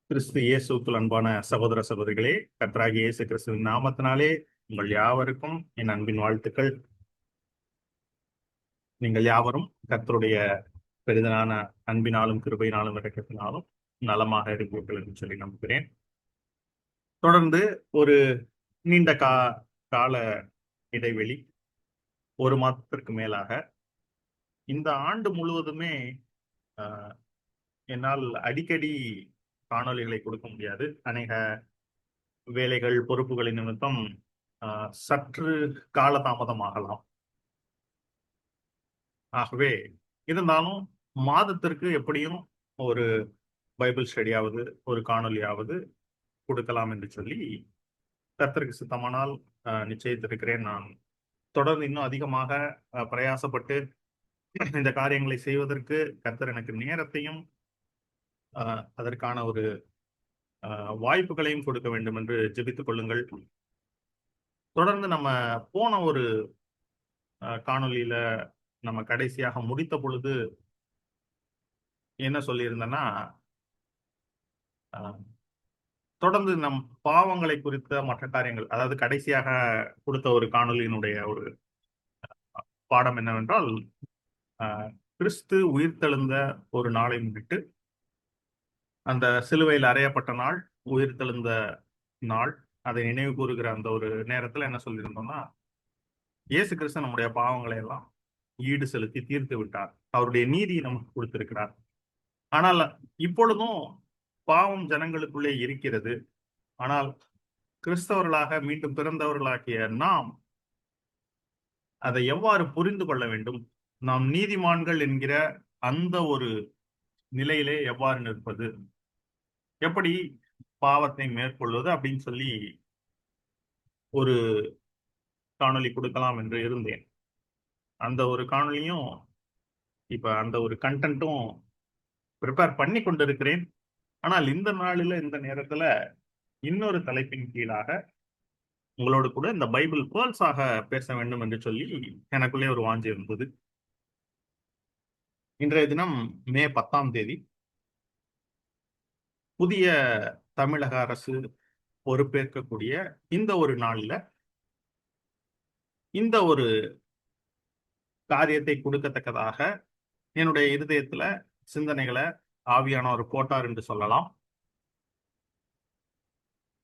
கிறிஸ்து இயேசுக்குள் அன்பான சகோதர சகோதரிகளே, கர்த்தராகிய இயேசு கிறிஸ்துவின் நாமத்தினாலே உங்கள் யாவருக்கும் என் அன்பின் வாழ்த்துக்கள். நீங்கள் யாவரும் கர்த்தருடைய பெரிதலான அன்பினாலும் கிருபையினாலும் இரக்கத்தினாலும் நலமாக இருப்பீர்கள் என்று சொல்லி நம்புகிறேன். தொடர்ந்து ஒரு நீண்ட கால இடைவெளி, ஒரு மாதத்திற்கு மேலாக இந்த ஆண்டு முழுவதுமே என்னால் அடிக்கடி காணொளிகளை கொடுக்க முடியாது. அநேக வேலைகள் பொறுப்புகளின் நிமித்தம் சற்று காலதாமதமாகலாம். ஆகவே இருந்தாலும் மாதத்திற்கு எப்படியும் ஒரு பைபிள் ஸ்டடியாவது ஒரு காணொலியாவது கொடுக்கலாம் என்று சொல்லி கர்த்தருக்கு சித்தமானால் நிச்சயித்திருக்கிறேன். நான் தொடர்ந்து இன்னும் அதிகமாக பிரயாசப்பட்டு இந்த காரியங்களை செய்வதற்கு கர்த்தர் எனக்கு நேரத்தையும் அதற்கான ஒரு வாய்ப்புகளையும் கொடுக்க வேண்டும் என்று ஜெபித்துக் கொள்ளுங்கள். தொடர்ந்து நம்ம போன ஒரு காணொலியில நம்ம கடைசியாக முடித்த பொழுது என்ன சொல்லியிருந்தேன்னா, தொடர்ந்து நம் பாவங்களை குறித்த மற்ற காரியங்கள், அதாவது கடைசியாக கொடுத்த ஒரு காணொலியினுடைய ஒரு பாடம் என்னவென்றால், கிறிஸ்து உயிர்த்தெழுந்த ஒரு நாளை முன்னிட்டு, அந்த சிலுவையில் அறையப்பட்ட நாள், உயிர்த்தெழுந்த நாள், அதை நினைவு கூறுகிற அந்த ஒரு நேரத்துல என்ன சொல்லியிருந்தோம்னா, இயேசு கிறிஸ்து நம்முடைய பாவங்களை எல்லாம் ஈடு செலுத்தி தீர்த்து விட்டார். அவருடைய நீதியை நமக்கு கொடுத்திருக்கிறார். ஆனால் இப்பொழுதும் பாவம் ஜனங்களுக்குள்ளே இருக்கிறது. ஆனால் கிறிஸ்தவர்களாக மீண்டும் பிறந்தவர்களாகிய நாம் அதை எவ்வாறு புரிந்து கொள்ள வேண்டும், நாம் நீதிமான்கள் என்கிற அந்த ஒரு நிலையிலே எவ்வாறு நிற்பது, எப்படி பாவத்தை மேற்கொள்வது அப்படின்னு சொல்லி ஒரு காணொளி கொடுக்கலாம் என்று இருந்தேன். அந்த ஒரு காணொலியும் இப்ப அந்த ஒரு கண்டென்ட்டும் ப்ரிப்பேர் பண்ணி கொண்டிருக்கிறேன். ஆனால் இந்த நாளில இந்த நேரத்துல இன்னொரு தலைப்பின் கீழாக உங்களோடு கூட இந்த பைபிள் பேர்ல்ஸாக பேச வேண்டும் என்று சொல்லி எனக்குள்ளே ஒரு வாஞ்சை இருந்தது. இன்றைய தினம் மே 10ஆம் தேதி புதிய தமிழக அரசு பொறுப்பேற்கக்கூடிய இந்த ஒரு நாள்ல இந்த ஒரு காரியத்தை கொடுக்கத்தக்கதாக என்னுடைய இருதயத்துல சிந்தனைகளை ஆவியானவர் போட்டார் என்று சொல்லலாம்.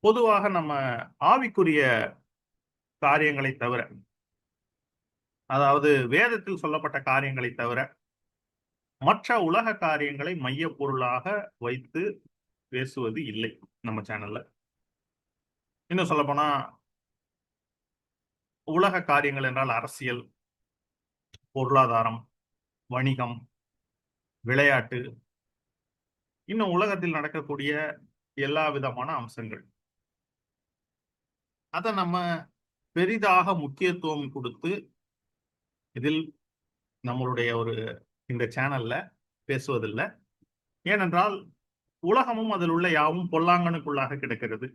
பொதுவாக நம்ம ஆவிக்குரிய காரியங்களை தவிர, அதாவது வேதத்தில் சொல்லப்பட்ட காரியங்களை தவிர மற்ற உலக காரியங்களை மைய பொருளாக வைத்து பேசுவது இல்லை நம்ம சேனல்ல. இன்னும் சொல்ல போனா, உலக காரியங்கள் என்றால் அரசியல், பொருளாதாரம், வணிகம், விளையாட்டு, இன்னும் உலகத்தில் நடக்கக்கூடிய எல்லா விதமான அம்சங்கள், அதை நம்ம பெரிதாக முக்கியத்துவம் கொடுத்து இதில் நம்மளுடைய ஒரு இந்த சேனல்ல பேசுவதில்லை. ஏனென்றால் உலகமும் அதில் உள்ள யாவும் பொல்லாங்கனுக்குள்ளாக கிடக்கிறது.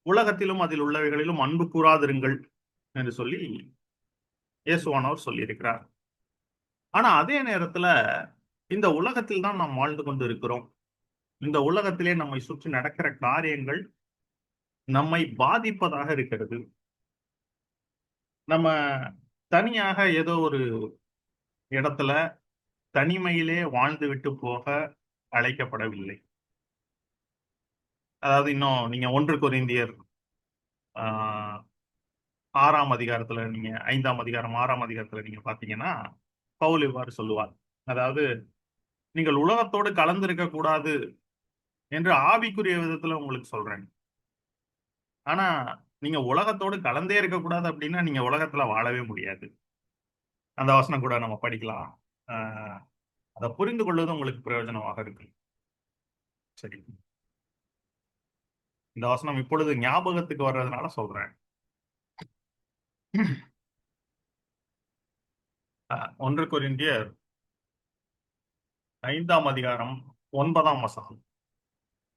உலகத்திலும் அதில் உள்ளவைகளிலும் அன்பு கூறாதிருங்கள் என்று சொல்லி இயேசுவானவர் சொல்லியிருக்கிறார். ஆனா அதே நேரத்துல இந்த உலகத்தில் தான் நாம் வாழ்ந்து கொண்டு இருக்கிறோம். இந்த உலகத்திலே நம்மை சுற்றி நடக்கிற காரியங்கள் நம்மை பாதிப்பதாக இருக்கிறது. நம்ம தனியாக ஏதோ ஒரு இடத்துல தனிமையிலே வாழ்ந்து விட்டு போக அழைக்கப்படவில்லை. அதாவது இன்னும் நீங்க 1 கொரிந்தியர் 6ஆம் அதிகாரத்துல, நீங்க 5ஆம் அதிகாரம் 6ஆம் அதிகாரத்துல நீங்க பாத்தீங்கன்னா பவுல் இவ்வாறு சொல்லுவார். அதாவது, நீங்கள் உலகத்தோடு கலந்திருக்க கூடாது என்று ஆவிக்குரிய விதத்துல உங்களுக்கு சொல்றேன். ஆனா நீங்க உலகத்தோடு கலந்தே இருக்கக்கூடாது அப்படின்னா நீங்க உலகத்துல வாழவே முடியாது. அந்த வசனம் கூட நம்ம படிக்கலாம். அதை புரிந்து கொள்வது உங்களுக்கு பிரயோஜனமாக இருக்கு. சரி, இந்த வசனம் இப்பொழுது ஞாபகத்துக்கு வர்றதுனால சொல்றேன். 1 கொரிந்தியர் 5ஆம் அதிகாரம் 9ஆம் வசனம்,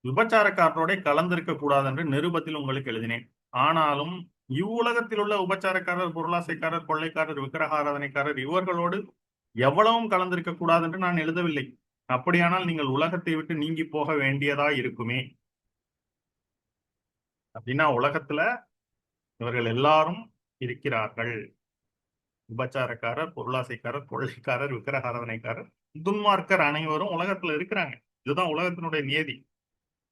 விபச்சாரக்காரரோட கலந்திருக்க கூடாது என்று நிருபத்தில் உங்களுக்கு எழுதினேன். ஆனாலும் இவ்வுலகத்தில் உள்ள உபச்சாரக்காரர், பொருளாசைக்காரர், கொள்ளைக்காரர், விக்கிரக ஆராதனைக்காரர் இவர்களோடு எவ்வளவும் கலந்திருக்க கூடாது என்று நான் எழுதவில்லை. அப்படியானால் நீங்கள் உலகத்தை விட்டு நீங்கி போக வேண்டியதா இருக்குமே. அப்படின்னா உலகத்துல இவர்கள் எல்லாரும் இருக்கிறார்கள். விபச்சாரக்காரர், பொருளாசைக்காரர், கொள்ளைக்காரர், விக்கிரகாராதனைக்காரர், துன்மார்க்கர் அனைவரும் உலகத்துல இருக்கிறாங்க. இதுதான் உலகத்தினுடைய நியதி.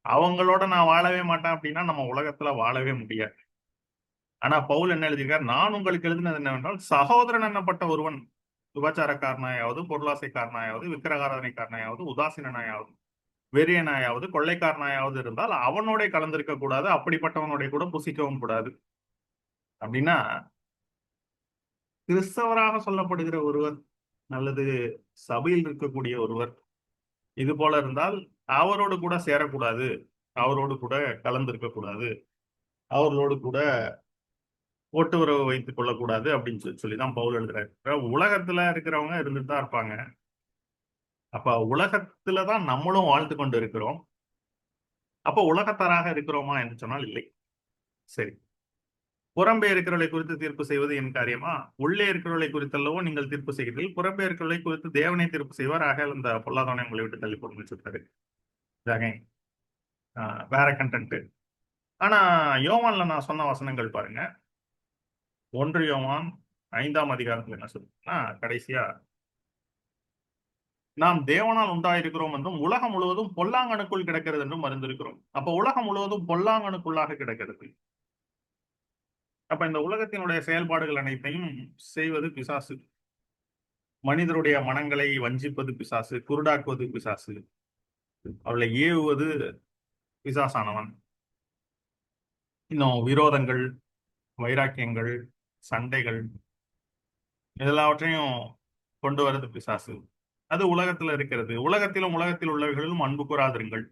அவங்களோட நான் வாழவே மாட்டேன் அப்படின்னா நம்ம உலகத்துல வாழவே முடியாது. ஆனா பவுல் என்ன எழுதியிருக்கார்? நான் உங்களுக்கு எழுதினது என்னவென்றால், சகோதரன் என்னப்பட்ட ஒருவன் விபச்சாரக்காரனாயாவது, பொருளாசைக்காரனாயாவது, விக்கிரகாராதனைக்காரனாயாவது, உதாசீனாயாவது, வெறியனாயாவது, கொள்ளைக்காரனாயாவது இருந்தால் அவனோட கலந்திருக்க கூடாது. அப்படிப்பட்டவனுடைய கூட புசிக்கவும் கூடாது. அப்படின்னா கிறிஸ்தவராக சொல்லப்படுகிற ஒருவர் அல்லது சபையில் இருக்கக்கூடிய ஒருவர் இது போல இருந்தால் அவரோடு கூட சேரக்கூடாது, அவரோடு கூட கலந்திருக்க கூடாது, அவர்களோடு கூட ஓட்டு உறவு வைத்துக் கொள்ளக்கூடாது அப்படின்னு சொல்லிதான் பவுல் எழுதுறாரு. உலகத்துல இருக்கிறவங்க இருந்துட்டு தான் இருப்பாங்க. அப்ப உலகத்துலதான் நம்மளும் வாழ்ந்து கொண்டு இருக்கிறோம். அப்ப உலகத்தாராக இருக்கிறோமா என்று சொன்னால் இல்லை. சரி, புறம்பே இருக்கிறவர்களை குறித்து தீர்ப்பு செய்வது என் காரியமா? உள்ளே இருக்கிறவர்களை குறித்தல்லவோ நீங்கள் தீர்ப்பு செய்கிறீர்கள். புறம்பே இருக்கிறவர்களை குறித்து தேவனை தீர்ப்பு செய்வார். ஆக இந்த பொல்லாதவனை உங்களை விட்டு தள்ளி போட்டு வச்சிருக்காரு. வேற கண்டென்ட். ஆனா யோவான்ல நான் சொன்ன வசனங்கள் பாருங்க. 1 யோவான் 5ஆம் அதிகாரத்துல என்ன சொல்லுன்னா, கடைசியா நாம் தேவனால் உண்டாயிருக்கிறோம் என்றும் உலகம் முழுவதும் பொல்லாங்கனுக்குள் கிடக்கிறது என்றும் அறிந்திருக்கிறோம். அப்ப உலகம் முழுவதும் பொல்லாங்கனுக்குள்ளாக கிடக்கிறது. அப்ப இந்த உலகத்தினுடைய செயல்பாடுகள் அனைத்தையும் செய்வது பிசாசு. மனிதருடைய மனங்களை வஞ்சிப்பது பிசாசு, குருடாக்குவது பிசாசு, அவளை ஏவுவது பிசாசானவன். இன்னும் விரோதங்கள், வைராக்கியங்கள், சண்டைகள் எல்லாவற்றையும் கொண்டு வரது பிசாசு. அது உலகத்துல இருக்கிறது. உலகத்திலும் உலகத்தில் உள்ளவர்களும் அன்பு கூறாதிருங்கள்.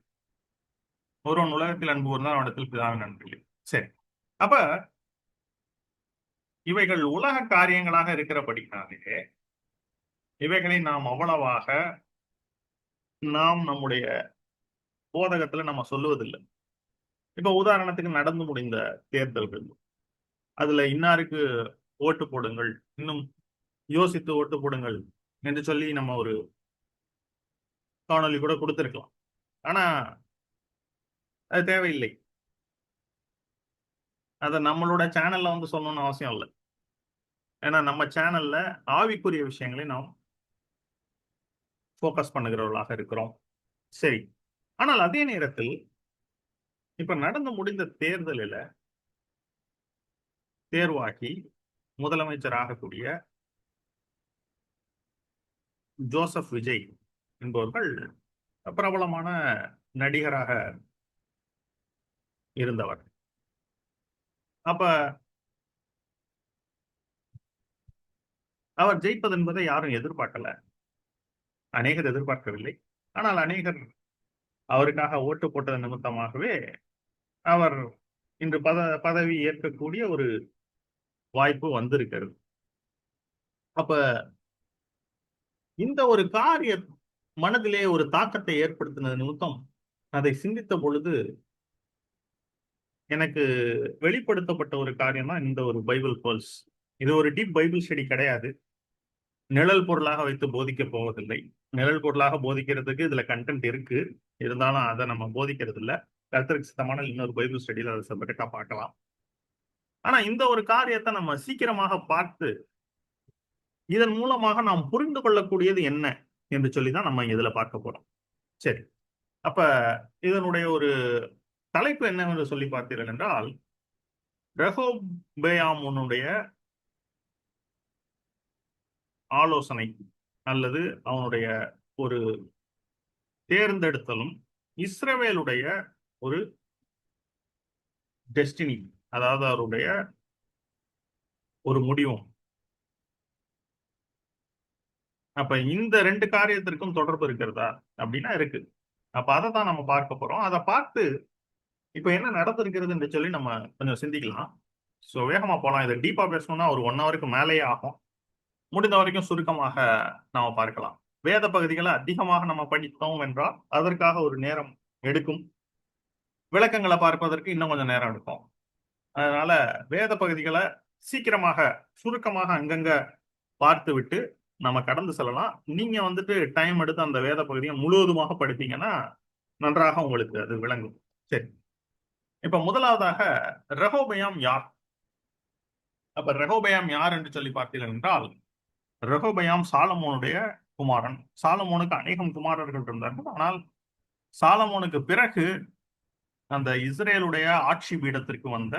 ஒருவன் உலகத்தில் அன்பு கூர்ந்தால் அவனிடத்தில் பிதாவின் அன்பு இல்லை. சரி, அப்ப இவைகள் உலக காரியங்களாக இருக்கிறபடினாலே இவைகளை நாம் அவ்வளவாக நம்முடைய போதகத்துல நம்ம சொல்லுவதில்லை. இப்ப உதாரணத்துக்கு நடந்து முடிந்த தேர்தல்கள், அதுல இன்னாருக்கு ஓட்டு போடுங்கள், இன்னும் யோசித்து ஓட்டு போடுங்கள் என்று சொல்லி நம்ம ஒரு காணொலி கூட கொடுத்திருக்கலாம். ஆனா அது தேவையில்லை. அதை நம்மளோட சேனல்ல வந்து சொல்லணும்னு அவசியம் இல்லை. ஏன்னா நம்ம சேனல்ல ஆவிக்குரிய விஷயங்களை நாம் போக்கஸ் பண்ணுகிறவர்களாக இருக்கிறோம். சரி, ஆனால் அதே நேரத்தில் இப்ப நடந்து முடிந்த தேர்தலில் தேர்வாகி முதலமைச்சர் ஆகக்கூடிய ஜோசப் விஜய் என்பவர்கள் பிரபலமான நடிகராக இருந்தவர். அப்ப அவர் ஜெயிப்பது என்பதை யாரும் எதிர்பார்க்கல. அநேகர் எதிர்பார்க்கவில்லை. ஆனால் அநேகர் அவருக்காக ஓட்டு போட்டது நிமித்தமாகவே அவர் இன்று பதவி ஏற்கக்கூடிய ஒரு வாய்ப்பு வந்திருக்கிறது. அப்ப இந்த ஒரு காரிய மனதிலே ஒரு தாக்கத்தை ஏற்படுத்தினது நிமித்தம் அதை சிந்தித்த பொழுது எனக்கு வெளிப்படுத்தப்பட்ட ஒரு காரியம் தான் இந்த ஒரு பைபிள் பேர்ல்ஸ். இது ஒரு டீப் பைபிள் ஸ்டடி கிடையாது. நிழல் பொருளாக வைத்து போதிக்க போவதில்லை. நிழல் பொருளாக போதிக்கிறதுக்கு இதுல கண்டென்ட் இருக்கு, இருந்தாலும் அதை நம்ம போதிக்கிறது இல்லை. கர்த்தருக்கு சித்தமான இன்னொரு பைபிள் ஸ்டடியில அதை செப்பரேட்டா பார்க்கலாம். ஆனா இந்த ஒரு காரியத்தை நம்ம சீக்கிரமாக பார்த்து இதன் மூலமாக நாம் புரிந்து கொள்ளக்கூடியது என்ன என்று சொல்லிதான் நம்ம இதுல பார்க்க போறோம். சரி, அப்ப இதனுடைய ஒரு தலைப்பு என்னவென்று சொல்லி பார்த்தீர்கள் என்றால், ரெகொபெயாமுடைய ஆலோசனை அல்லது அவனுடைய ஒரு தேர்ந்தெடுத்தலும் இஸ்ரவேலுடைய ஒரு டெஸ்டினி, அதாவது அவருடைய ஒரு முடிவும். அப்ப இந்த 2 காரியத்திற்கும் தொடர்பு இருக்கிறதா அப்படின்னா இருக்கு. அப்ப அதை தான் நம்ம பார்க்க போறோம். அதை பார்த்து இப்ப என்ன நடந்திருக்கிறது என்று சொல்லி நம்ம கொஞ்சம் சிந்திக்கலாம். ஸோ வேகமா போலாம். இதை டீப்பா பேசணும்னா ஒரு 1 ஹவருக்கு மேலேயே ஆகும். முடிந்த வரைக்கும் சுருக்கமாக நாம பார்க்கலாம். வேத பகுதிகளை அதிகமாக நம்ம படித்தோம் என்றால் அதற்காக ஒரு நேரம் எடுக்கும். விளக்கங்களை பார்ப்பதற்கு இன்னும் கொஞ்சம் நேரம் எடுக்கும். அதனால வேத பகுதிகளை சீக்கிரமாக சுருக்கமாக அங்கங்க பார்த்து விட்டு நம்ம கடந்து செல்லலாம். நீங்க வந்துட்டு டைம் எடுத்து அந்த வேத பகுதியை முழுவதுமாக படித்தீங்கன்னா நன்றாக உங்களுக்கு அது விளங்கும். சரி. இப்ப முதலாவதாக ரெகொபெயாம் யார்? அப்ப ரெகொபெயாம் யார் என்று சொல்லி பார்த்தீர்கள் என்றால், ரெகொபெயாம் சாலமோனுடைய குமாரன். சாலமோனுக்கு அநேகம் குமாரர்கள் இருந்தார்கள். ஆனால் சாலமோனுக்கு பிறகு அந்த இஸ்ரேலுடைய ஆட்சி பீடத்திற்கு வந்த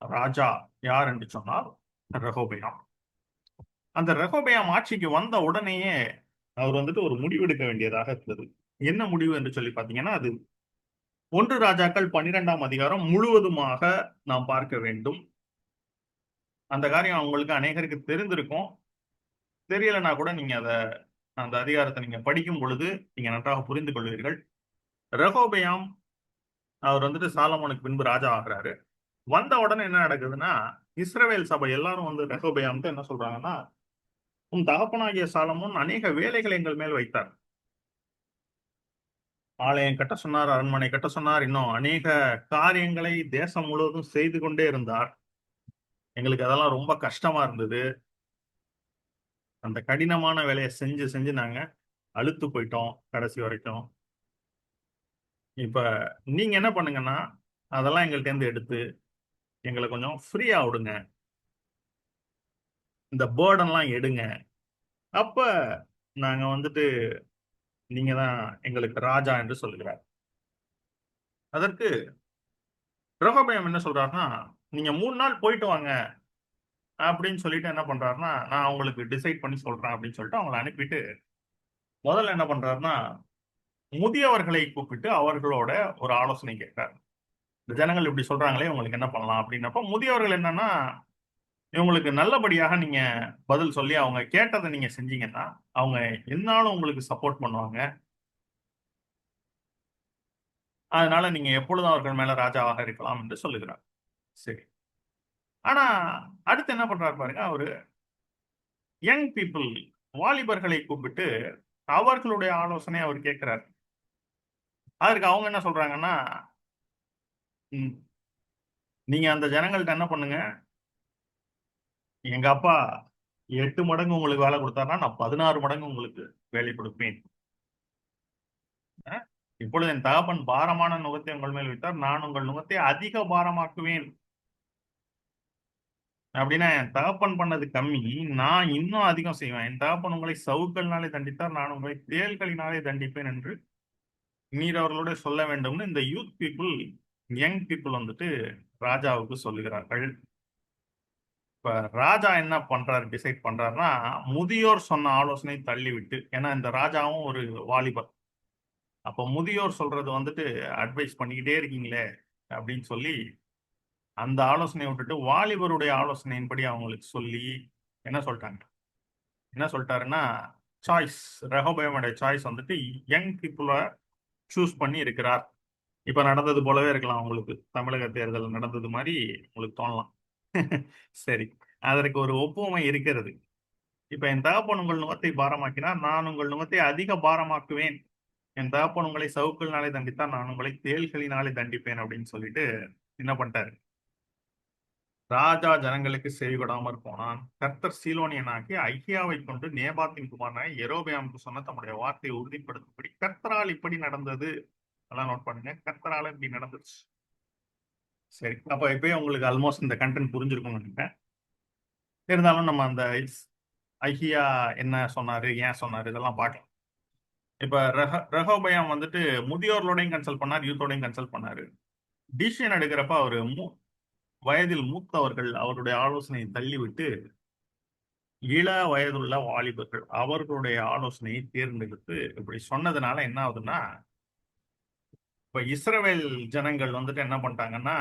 ராஜா யார் என்று சொன்னால் ரெகொபெயாம். அந்த ரெகொபெயாம் ஆட்சிக்கு வந்த உடனேயே அவர் வந்துட்டு ஒரு முடிவெடுக்க வேண்டியதாக இருந்தது. என்ன முடிவு என்று சொல்லி பார்த்தீங்கன்னா, அது 1 ராஜாக்கள் 12ஆம் அதிகாரம் முழுவதுமாக நாம் பார்க்க வேண்டும். அந்த காரியம் உங்களுக்கு அநேகருக்கு தெரிந்திருக்கும். தெரியலனா கூட நீங்க அந்த அதிகாரத்தை நீங்க படிக்கும் பொழுது நீங்க நன்றாக புரிந்து கொள்வீர்கள். ரெகொபெயாம் அவர் வந்துட்டு சாலமோனுக்கு பின்பு ராஜா ஆகுறாரு. வந்த உடனே என்ன நடக்குதுன்னா, இஸ்ரவேல் சபை எல்லாரும் வந்து ரெகொபெயாம்ட்ட என்ன சொல்றாங்கன்னா, உன் தகப்பனாகிய சாலமோன் அநேக வேலைகளை எங்கள் மேல் வைத்தார். ஆலயம் கட்ட சொன்னார், அரண்மனை கட்ட சொன்னார், இன்னும் அநேக காரியங்களை தேசம் முழுவதும் செய்து கொண்டே இருந்தார். எங்களுக்கு அதெல்லாம் ரொம்ப கஷ்டமா இருந்தது. அந்த கடினமான வேலையை செஞ்சு செஞ்சு நாங்க அலுத்து போயிட்டோம் கடைசி வரைக்கும். இப்ப நீங்க என்ன பண்ணுங்கன்னா, அதெல்லாம் எங்கள்ட்ட இருந்து எடுத்து எங்களை கொஞ்சம் ஃப்ரீயா விடுங்க. இந்த பர்டன்லாம் எடுங்க. அப்ப நாங்க வந்துட்டு நீங்க தான் எங்களுக்கு ராஜா என்று சொல்லுகிறார். அதற்கு ரெகொபெயாம் என்ன சொல்றாருன்னா, நீங்க 3 நாள் போயிட்டு வாங்க அப்படின்னு சொல்லிட்டு என்ன பண்றாருன்னா, நான் உங்களுக்கு டிசைட் பண்ணி சொல்றேன் அப்படின்னு சொல்லிட்டு அவங்கள அனுப்பிட்டு, முதல்ல என்ன பண்றாருன்னா, முதியவர்களை கூப்பிட்டு அவர்களோட ஒரு ஆலோசனை கேட்கிறார். இந்த ஜனங்கள் இப்படி சொல்றாங்களே உங்களுக்கு என்ன பண்ணலாம் அப்படின்னப்ப, முதியவர்கள் என்னன்னா, இவங்களுக்கு நல்லபடியாக நீங்க பதில் சொல்லி அவங்க கேட்டதை நீங்க செஞ்சீங்கன்னா, அவங்க எந்நாளும் உங்களுக்கு சப்போர்ட் பண்ணுவாங்க. அதனால நீங்க எப்பொழுதும் அவர்கள் மேல ராஜாவாக இருக்கலாம் என்று சொல்லுகிறார். சரி. ஆனா, அடுத்து என்ன பண்றாரு பாருங்க, அவரு யங் பீப்பிள் வாலிபர்களை கூப்பிட்டு அவர்களுடைய ஆலோசனை அவர் கேட்கிறார். அதற்கு அவங்க என்ன சொல்றாங்கன்னா, ம், நீங்க அந்த ஜனங்கள்ட்ட என்ன பண்ணுங்க, எங்க அப்பா 8 மடங்கு உங்களுக்கு வேலை குடுத்தார்ன்னா, நான் 16 மடங்கு உங்களுக்கு வேலை கொடுப்பேன். அ இப்பொழுது என் தகப்பன் பாரமான நுகத்தை உங்கள் மேல் வைத்தார். நான் உங்கள் நுகத்தை அதிக பாரமாக்குவேன். அப்படின்னா, என் தகப்பன் பண்ணது கம்மி. நான் இன்னும் அதிகம் செய்வேன். என் தகப்பன் உங்களை சவுக்கள்னாலே தண்டித்தார். நான் உங்களை தேள்களினாலே தண்டிப்பேன் என்று நீர் அவர்களோட சொல்ல வேண்டும்னு இந்த யூத் பீப்பிள், யங் பீப்பிள் வந்துட்டு ராஜாவுக்கு சொல்லுகிறார்கள். இப்ப ராஜா என்ன பண்றாரு, டிசைட் பண்றாருன்னா, முதியோர் சொன்ன ஆலோசனை தள்ளிவிட்டு, ஏன்னா இந்த ராஜாவும் ஒரு வாலிபர். அப்ப முதியோர் சொல்றது வந்துட்டு அட்வைஸ் பண்ணிக்கிட்டே இருக்கீங்களே அப்படின்னு சொல்லி, அந்த ஆலோசனைய விட்டுட்டு வாலிபருடைய ஆலோசனையின்படி அவங்களுக்கு சொல்லி என்ன சொல்ட்டாங்க? என்ன சொல்ட்டாருன்னா, சாய்ஸ் ரெஹோபெயாமுடைய சாய்ஸ் வந்துட்டு யங் பீப்பிள சூஸ் பண்ணி இருக்கிறார். இப்ப நடந்தது போலவே இருக்கலாம் உங்களுக்கு. தமிழக தேர்தல் நடந்தது மாரி உங்களுக்கு தோணலாம். சரி. அதற்கு ஒரு ஒப்புமை இருக்கிறது. இப்ப என் தகப்பன் உங்கள் நுகத்தை பாரமாக்கினார். நான் உங்கள் நுகத்தை அதிக பாரமாக்குவேன். என் தகப்பன் உங்களை சவுக்குகளினாலே தண்டித்தார். நான் உங்களை தேள்களினாலே தண்டிப்பேன் அப்படின்னு சொல்லிட்டு என்ன பண்ணிட்டாரு? ராஜா ஜனங்களுக்கு செவிகொடாமற் போனான். கர்த்தர் சீலோனியனாகிய அகியாவைக் கொண்டு நேபாத்தின் குமாரனாகிய யெரொபெயாமுக்கு சொன்ன தம்முடைய வார்த்தையை உறுதிப்படுத்தும்படி கர்த்தரால் இப்படி நடந்தது. அதெல்லாம் நோட் பண்ணுங்க. கர்த்தரால இப்படி நடந்துருச்சு. சரி. அப்ப இப்பயே உங்களுக்கு ஆல்மோஸ்ட் இந்த கன்டென்ட் புரிஞ்சிருக்கும்னு நினைக்கிறேன். இருந்தாலும் நம்ம அந்த அஹியா என்ன சொன்னாரு? ஏன் சொன்னாரு? இதெல்லாம் பார்க்கலாம். இப்ப ரெகொபெயாம் வந்துட்டு முதியோர்களோடையும் கன்சல்ட் பண்ணாரு, யூத்தோடையும் கன்சல்ட் பண்ணாரு. டிசிஷன் எடுக்கிறப்ப அவரு வயதில் மூத்தவர்கள் அவருடைய ஆலோசனையை தள்ளிவிட்டு, இள வயதுள்ள வாலிபர்கள் அவர்களுடைய ஆலோசனையை தேர்ந்தெடுத்து இப்படி சொன்னதுனால என்ன ஆகுதுன்னா, இப்ப இஸ்ரவேல் ஜனங்கள் வந்துட்டு என்ன பண்ணிட்டாங்கன்னா,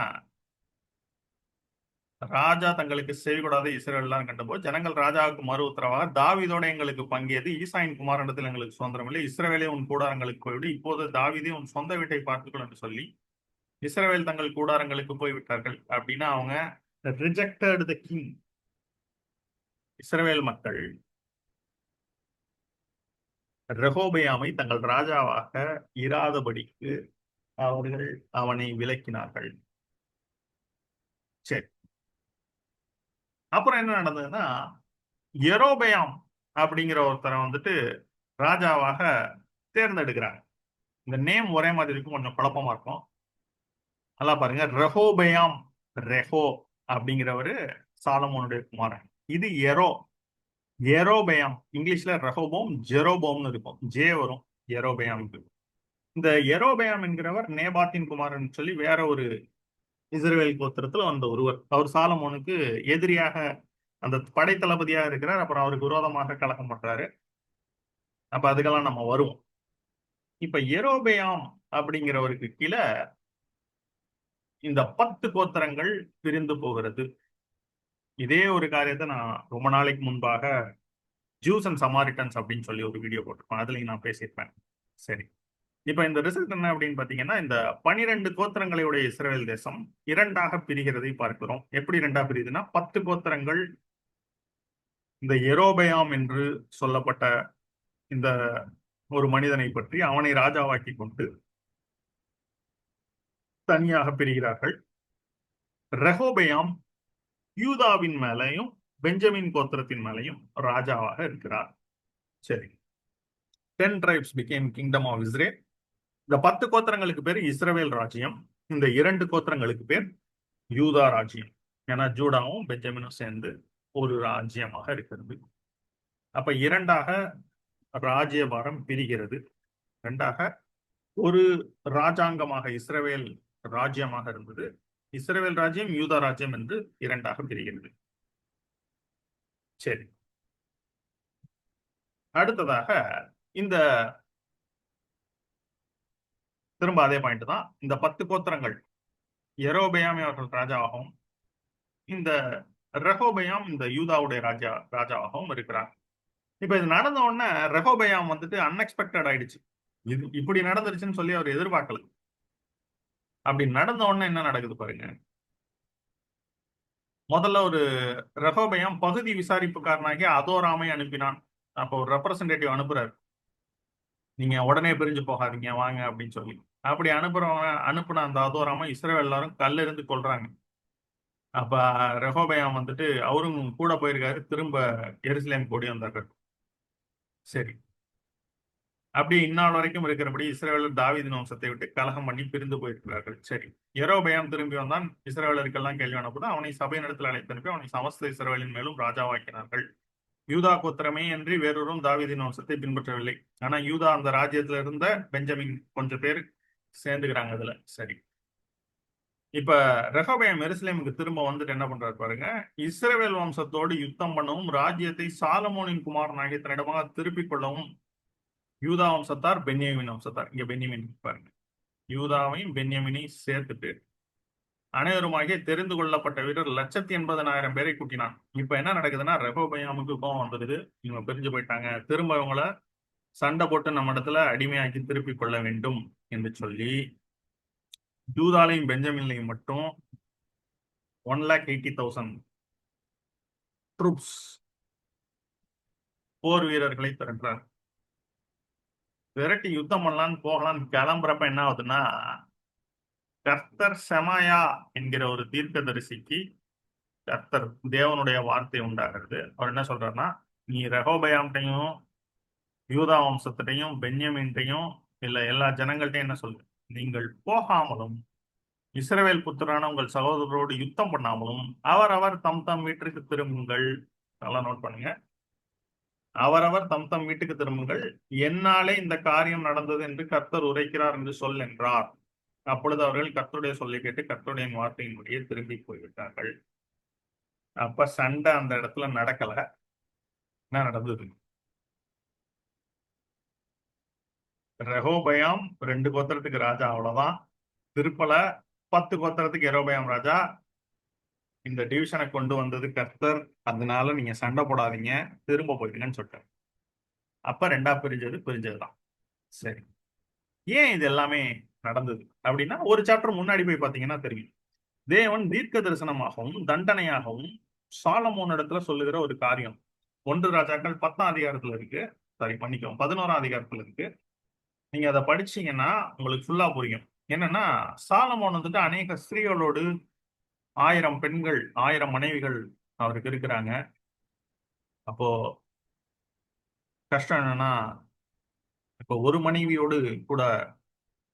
ராஜா தங்களுக்கு செவிகொடாத இஸ்ரவேல்லாம் கண்டபோது ஜனங்கள் ராஜாவுக்கு மறு உத்தரவாக தாவீதோட எங்களுக்கு பங்கியது, ஈசாயின் குமாரனிடத்தில் எங்களுக்கு சுதந்திரம் இல்லை. இஸ்ரவேலே உன் கூடாரங்களுக்கு போய்விடு. இப்போது தாவீதே உன் சொந்த வீட்டை பார்த்துக்கொள் என்று சொல்லி இஸ்ரவேல் தங்கள் கூடாரங்களுக்கு போய்விட்டார்கள். அப்படின்னா அவங்க ரிஜெக்டட் த கிங். இஸ்ரவேல் மக்கள் ரெகொபெயாமை தங்கள் ராஜாவாக இராதபடிக்கு அவர்கள் அவனை விலக்கினார்கள். சரி. அப்புறம் என்ன நடந்ததுன்னா, யெரொபெயாம் அப்படிங்கிற ஒருத்தரை வந்துட்டு ராஜாவாக தேர்ந்தெடுக்கிறாங்க. இந்த நேம் ஒரே மாதிரி இருக்கும், கொஞ்சம் குழப்பமா இருக்கும். நல்லா பாருங்க, ரெஹோபயாம். ரெஹோ அப்படிங்கிறவரு சாலமோனுடைய குமாரன். இது எரோபயாம். இங்கிலீஷ்ல ரெஹோபோம் ஜெரோபோம்னு இருக்கும், ஜே வரும் எரோபயாம். இந்த எரோபயாம் என்கிறவர் நேபாத்தின் குமாரன் சொல்லி வேற ஒரு இஸ்ரவேல் கோத்திரத்துல வந்த ஒருவர். அவர் சாலமோனுக்கு எதிரியாக அந்த படை தளபதியா இருக்கிறார். அப்புறம் அவருக்கு விரோதமாக கலகம் பண்றாரு. அப்ப அதுக்கெல்லாம் நம்ம வருவோம். இப்ப எரோபயாம் அப்படிங்கிறவருக்கு கீழே இந்த 10 கோத்திரங்கள் பிரிந்து போகிறது. இதே ஒரு காரியத்தை நான் ரொம்ப நாளைக்கு முன்பாக ஜூஸ் அண்ட் சமாரிட்டன்ஸ் அப்படின்னு சொல்லி ஒரு வீடியோ போட்டிருப்பேன், அதுலயும் நான் பேசியிருப்பேன். சரி, இப்ப இந்த ரிசல்ட் என்ன அப்படின்னு பாத்தீங்கன்னா, இந்த 12 கோத்திரங்களுடைய இஸ்ரவேல் தேசம் இரண்டாக பிரிகிறதை பார்க்கிறோம். எப்படி ரெண்டா பிரியுதுன்னா, 10 கோத்திரங்கள் இந்த எரோபயாம் என்று சொல்லப்பட்ட இந்த ஒரு மனிதனை பற்றி அவனை ராஜாவாக்கி கொண்டு தனியாக பிரிகிறார்கள். ரெஹோபயாம் யூதாவின் மேலையும் பெஞ்சமின் கோத்திரத்தின் மேலையும் ராஜாவாக இருக்கிறார். சரி, 10 tribes became kingdom of Israel. இந்த 10 கோத்திரங்களுக்கு பேர் இஸ்ரவேல் ராஜ்யம். இந்த 2 கோத்திரங்களுக்கு பேர் யூதா ராஜ்யம். ஏன்னா ஜூடாவும் பெஞ்சமினும் சேர்ந்து ஒரு ராஜ்யமாக இருக்கிறது. அப்ப இரண்டாக ராஜ்யபாரம் பிரிகிறது. ரெண்டாக ஒரு ராஜாங்கமாக இஸ்ரவேல் ராஜ்யமாக இருந்தது. இஸ்ரவேல் ராஜ்யம் யூதா ராஜ்யம் என்று இரண்டாக பிரிகிறது. சரி, அடுத்ததாக இந்த திரும்ப அதே பாயிண்ட் தான். இந்த 10 கோத்திரங்கள் எரோபயாம் அவர்கள் ராஜாவாகவும் இந்த ரெஹோபயாம் இந்த யூதாவுடைய ராஜாவாகவும் இருக்கிறார். இப்ப இது நடந்த உடனே ரெஹோபயாம் வந்துட்டு அன்எக்ஸ்பெக்டட் ஆயிடுச்சு. இது இப்படி நடந்துருச்சுன்னு சொல்லி அவர் எதிர்பார்க்கல. அப்படி நடந்த உடனே என்ன நடக்குது பாருங்க. முதல்ல ஒரு ரெஹோபயாம் பகுதி விசாரிப்புக்காரனாகி அதோராமை அனுப்பினான். அப்போ ஒரு ரெப்ரசன்டேட்டிவ் அனுப்புறாரு, நீங்க உடனே பிரிஞ்சு போகாதீங்க வாங்க அப்படின்னு சொல்லி. அப்படி அனுப்புன அந்த அதோராமை இஸ்ரவேல் எல்லாரும் கல்லிருந்து கொள்றாங்க. அப்ப ரெஹோபயாம் வந்துட்டு அவரும் கூட போயிருக்காரு, திரும்ப எருசலேம் கூடி வந்தாரு. சரி, அப்படி இந்நாள் வரைக்கும் இருக்கிறபடி இஸ்ரவேலர் தாவீதின் வம்சத்தை விட்டு கலகம் பண்ணி பிரிந்து போயிருக்கிறார்கள். சரி, யெரொபெயாம் திரும்பி வந்தான். இஸ்ரவேலருக்கெல்லாம் கேள்வி அனுப்புது. அவனை சபை நடத்தில் அழைத்து அனுப்பி அவனை சமஸ்த இஸ்ரவேலின் மேலும் ராஜாவாக்கினார்கள். யூதா கோத்திரமே அன்றி வேறொரும் தாவீதின் வம்சத்தை பின்பற்றவில்லை. ஆனா யூதா அந்த ராஜ்யத்துல இருந்த பெஞ்சமின் கொஞ்சம் பேர் சேர்ந்துக்கிறாங்க அதுல. சரி, இப்ப ரெஹோபெயாம் எருசலேமுக்கு திரும்ப வந்துட்டு என்ன பண்றாரு பாருங்க. இஸ்ரவேல் வம்சத்தோடு யுத்தம் பண்ணவும் ராஜ்யத்தை சாலமோனின் குமாரனாகிய தன்னிடமாக திருப்பிக் கொள்ளவும் யூதா வம்சத்தார் பென்யமின் வம்சத்தார், இங்க பென்யமின் பாருங்க, யூதாவையும் பென்யமினையும் சேர்த்துட்டு அனைவருமாகிய தெரிந்து கொள்ளப்பட்ட வீரர் 180,000 பேரை கூட்டினான். இப்ப என்ன நடக்குதுன்னா, ரெஹோபெயாமுக்கு கோபம் வந்துடுது. இவங்க பிரிஞ்சு போயிட்டாங்க, திரும்ப இவங்கள சண்டை போட்டு நம்ம இடத்துல அடிமையாக்கி திருப்பிக் கொள்ள வேண்டும் என்று சொல்லி யூதாலையும் பெஞ்சமின்லையும் மட்டும் 180,000 ட்ரூப்ஸ் போர் வீரர்களை திரட்டுறார். விரட்டி யுத்தம் பண்ணலான்னு போகலான்னு கிளம்புறப்ப என்ன ஆகுதுன்னா, கர்த்தர் செமாயா என்கிற ஒரு தீர்க்கதரிசிக்கு கர்த்தர் தேவனுடைய வார்த்தை உண்டாகிறது. அவர் என்ன சொல்றாருன்னா, நீ ரெஹோபெயாம்கிட்டையும் யூதா வம்சத்திட்டையும் பென்யமீன்ட்டையும் இல்ல எல்லா ஜனங்கள்ட்டையும் என்ன சொல்லு, நீங்கள் போகாமலும் இஸ்ரவேல் புத்திரான உங்கள் சகோதரரோடு யுத்தம் பண்ணாமலும் அவரவர் தம் தம் வீட்டிற்கு திரும்புங்கள். நல்லா நோட் பண்ணுங்க, அவரவர் தம் தம் வீட்டுக்கு திரும்புங்கள், என்னாலே இந்த காரியம் நடந்தது என்று கர்த்தர் உரைக்கிறார் என்று சொல் என்றார். அப்பொழுது அவர்கள் கர்த்தருடைய சொல்லி கேட்டு கர்த்தருடைய வார்த்தையின்படியே திரும்பி போய்விட்டார்கள். அப்ப சண்டை அந்த இடத்துல நடக்கல. என்ன நடந்தது? ரெஹோபெயாம் 2 கோத்திரத்துக்கு ராஜா, அவ்வளவுதான். திருப்பல 10 கோத்திரத்துக்கு யெரொபெயாம் ராஜா. இந்த டிவிஷனை கொண்டு வந்தது கர்த்தர், அதனால நீங்க சண்டை போடாதீங்க, திரும்ப போயிடுங்கன்னு சொல்லிட்டார். அப்ப ரெண்டா பிரிஞ்சதுதான். சரி, ஏன் இது எல்லாமே நடந்தது அப்படின்னா, ஒரு சாப்டர் முன்னாடி போய் பாத்தீங்கன்னா தெரியும். தேவன் தீர்க்க தரிசனமாகவும் தண்டனையாகவும் சாலமோன் இடத்துல சொல்லுகிற ஒரு காரியம் 1 ராஜாக்கள் 10ஆம் அதிகாரத்துல இருக்கு. சாரி பண்ணிக்கோங்க, 11ஆம் அதிகாரத்துல இருக்கு. நீங்க அதை படிச்சீங்கன்னா உங்களுக்கு ஃபுல்லா புரியும். என்னன்னா, சாலமோன் வந்துட்டு அநேக ஸ்திரீகளோடு 1000 பெண்கள் 1000 மனைவிகள் அவருக்கு இருக்கிறாங்க. அப்போ கஷ்டம் என்னன்னா, இப்போ ஒரு மனைவியோடு கூட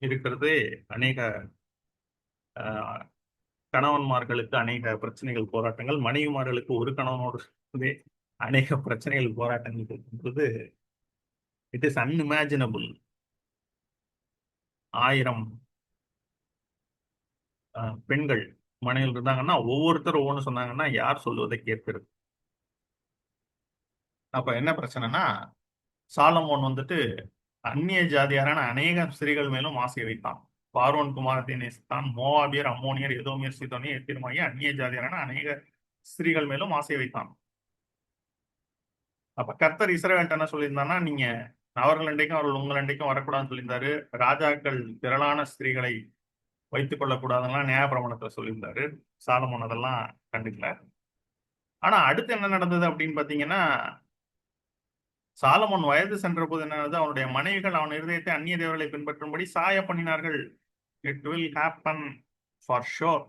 இருக்கிறதே அநேக அஹ், கணவன்மார்களுக்கு அநேக பிரச்சனைகள், போராட்டங்கள். மனைவிமார்களுக்கு ஒரு கணவனோடு இருக்கிறதே அநேக பிரச்சனைகள், போராட்டங்கள் இருக்கும்போது இட் இஸ் அன்இமேஜினபிள். 1000 பெண்கள் மனைவிகள் இருந்தாங்கன்னா ஒவ்வொருத்தரும் ஒவ்வொன்று சொன்னாங்கன்னா யார் சொல்லுவதை கேட்கிறது? அப்ப என்ன பிரச்சனைனா, சாலமோன் வந்துட்டு அந்நிய ஜாதியாரான அநேக ஸ்திரீகள் மேலும் ஆசை வைத்தான். பார்வோன் குமாரத்தை நேசித்தான். மோவாபியர், அம்மோனியர், எதோமியர், சீதோனியர், எத்திருமாகிய அந்நிய ஜாதியாரான அநேக ஸ்திரீகள் மேலும் ஆசை வைத்தான். அப்ப கர்த்தர் இஸ்ரவேல்ட்ட என்ன சொல்லியிருந்தான்னா, நீங்க அவர்கள் அண்டைக்கும் அவர்கள் உங்கள் அண்டைக்கும் வரக்கூடாதுன்னு சொல்லியிருந்தாரு. ராஜாக்கள் திரளான ஸ்திரீகளை வைத்துக் கொள்ளக்கூடாதுன்னா நியாயப்பிரமாணத்துல சொல்லியிருந்தாரு. சாலமோன் அதெல்லாம் கண்டுக்கல. ஆனா அடுத்து என்ன நடந்தது அப்படின்னு பாத்தீங்கன்னா, சாலமோன் வயது சென்ற போது என்ன ஆகுது, அவனுடைய மனைவிகள் அவன் இருதயத்தை அந்நிய தேவர்களை பின்பற்றும்படி சாய பண்ணினார்கள். It will happen for sure.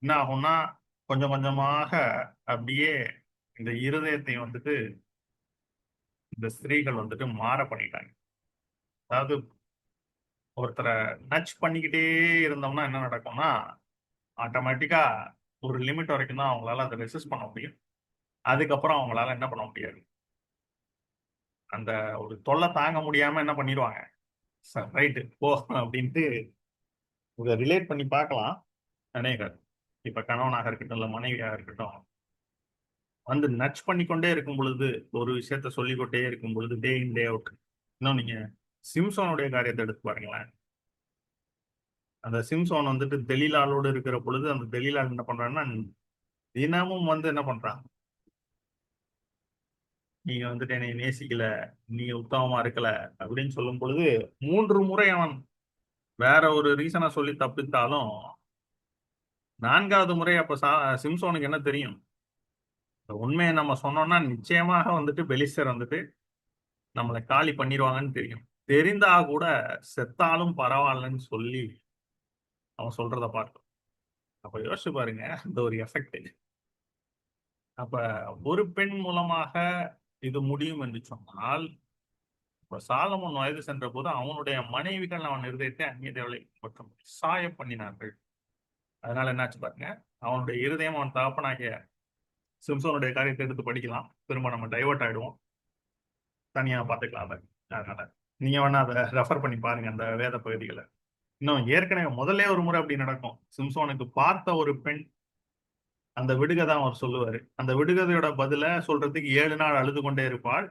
என்ன ஆகும்னா, கொஞ்சம் கொஞ்சமாக அப்படியே இந்த இருதயத்தை வந்துட்டு இந்த ஸ்திரீகள் வந்துட்டு மாற பண்ணிட்டாங்க. அதாவது ஒருத்தரை நச் பண்ணிக்கிட்டே இருந்தோம்னா என்ன நடக்கும்னா, ஆட்டோமேட்டிக்கா ஒரு லிமிட் வரைக்கும் தான் அவங்களால அதை ரெசிஸ்ட் பண்ண முடியும். அதுக்கப்புறம் அவங்களால என்ன பண்ண முடியாது. அந்த ஒரு தொல்லை தாங்க முடியாம என்ன பண்ணிடுவாங்க, ரைட்டு போ அப்படின்ட்டு இதை ரிலேட் பண்ணி பார்க்கலாம். அநேகர் இப்ப கணவனாக இருக்கட்டும் இல்ல மனைவியாக இருக்கட்டும், வந்து நச் பண்ணிக்கொண்டே இருக்கும் பொழுது, ஒரு விஷயத்த சொல்லிக்கொண்டே இருக்கும் பொழுது, டே இன் டே அவுட். இன்னும் நீங்க சிம்சோனுடைய காரியத்தை எடுத்து பாருங்களேன். அந்த சிம்சோன் வந்துட்டு தெலீலாளோடு இருக்கிற பொழுது அந்த தெலீலாள் என்ன பண்றான்னா, தினமும் வந்து என்ன பண்றான், நீங்க வந்துட்டு என்னை நேசிக்கல, நீங்க உத்தமமா இருக்கல அப்படின்னு சொல்லும் பொழுது 3 முறை அவன் வேற ஒரு ரீசனை சொல்லி தப்பித்தாலும் 4வது முறை அப்ப சிம்சோனுக்கு என்ன தெரியும், இந்த உண்மையை நம்ம சொன்னோம்னா நிச்சயமாக வந்துட்டு பெலிஸ்தர் வந்துட்டு நம்மளை காலி பண்ணிடுவாங்கன்னு தெரியும். தெரிந்தா கூட செத்தாலும் பரவாயில்லன்னு சொல்லி அவன் சொல்றத பார்த்தோம். அப்ப யோசிச்சு பாருங்க அந்த ஒரு எஃபெக்ட். அப்ப ஒரு பெண் மூலமாக இது முடியும் என்று சொன்னால், இப்ப சாலமோன் வயது சென்ற போது அவனுடைய மனைவிகள் அவன் இருதயத்தை அந்நிய தேவலை மற்றும் சாய பண்ணினார்கள். அதனால என்னாச்சு பாருங்க, அவனுடைய இருதயம் அவன் தகப்பனாகிய சிம்சோனுடைய காரியத்தை எடுத்து படிக்கலாம். திரும்ப நம்ம டைவர்ட் ஆயிடுவோம், தனியா பார்த்துக்கலாம் அதை. அதனால நீங்க வேணா அதை ரெஃபர் பண்ணி பாருங்க அந்த வேத பகுதிகளை. இன்னும் ஏற்கனவே முதல்ல ஒரு முறை அப்படி நடக்கும். சிம்சோனுக்கு பார்த்த ஒரு பெண் அந்த விடுகதை அவர் சொல்லுவாரு. அந்த விடுகதையோட பதில சொல்றதுக்கு 7 நாள் அழுது கொண்டே இருப்பாள்.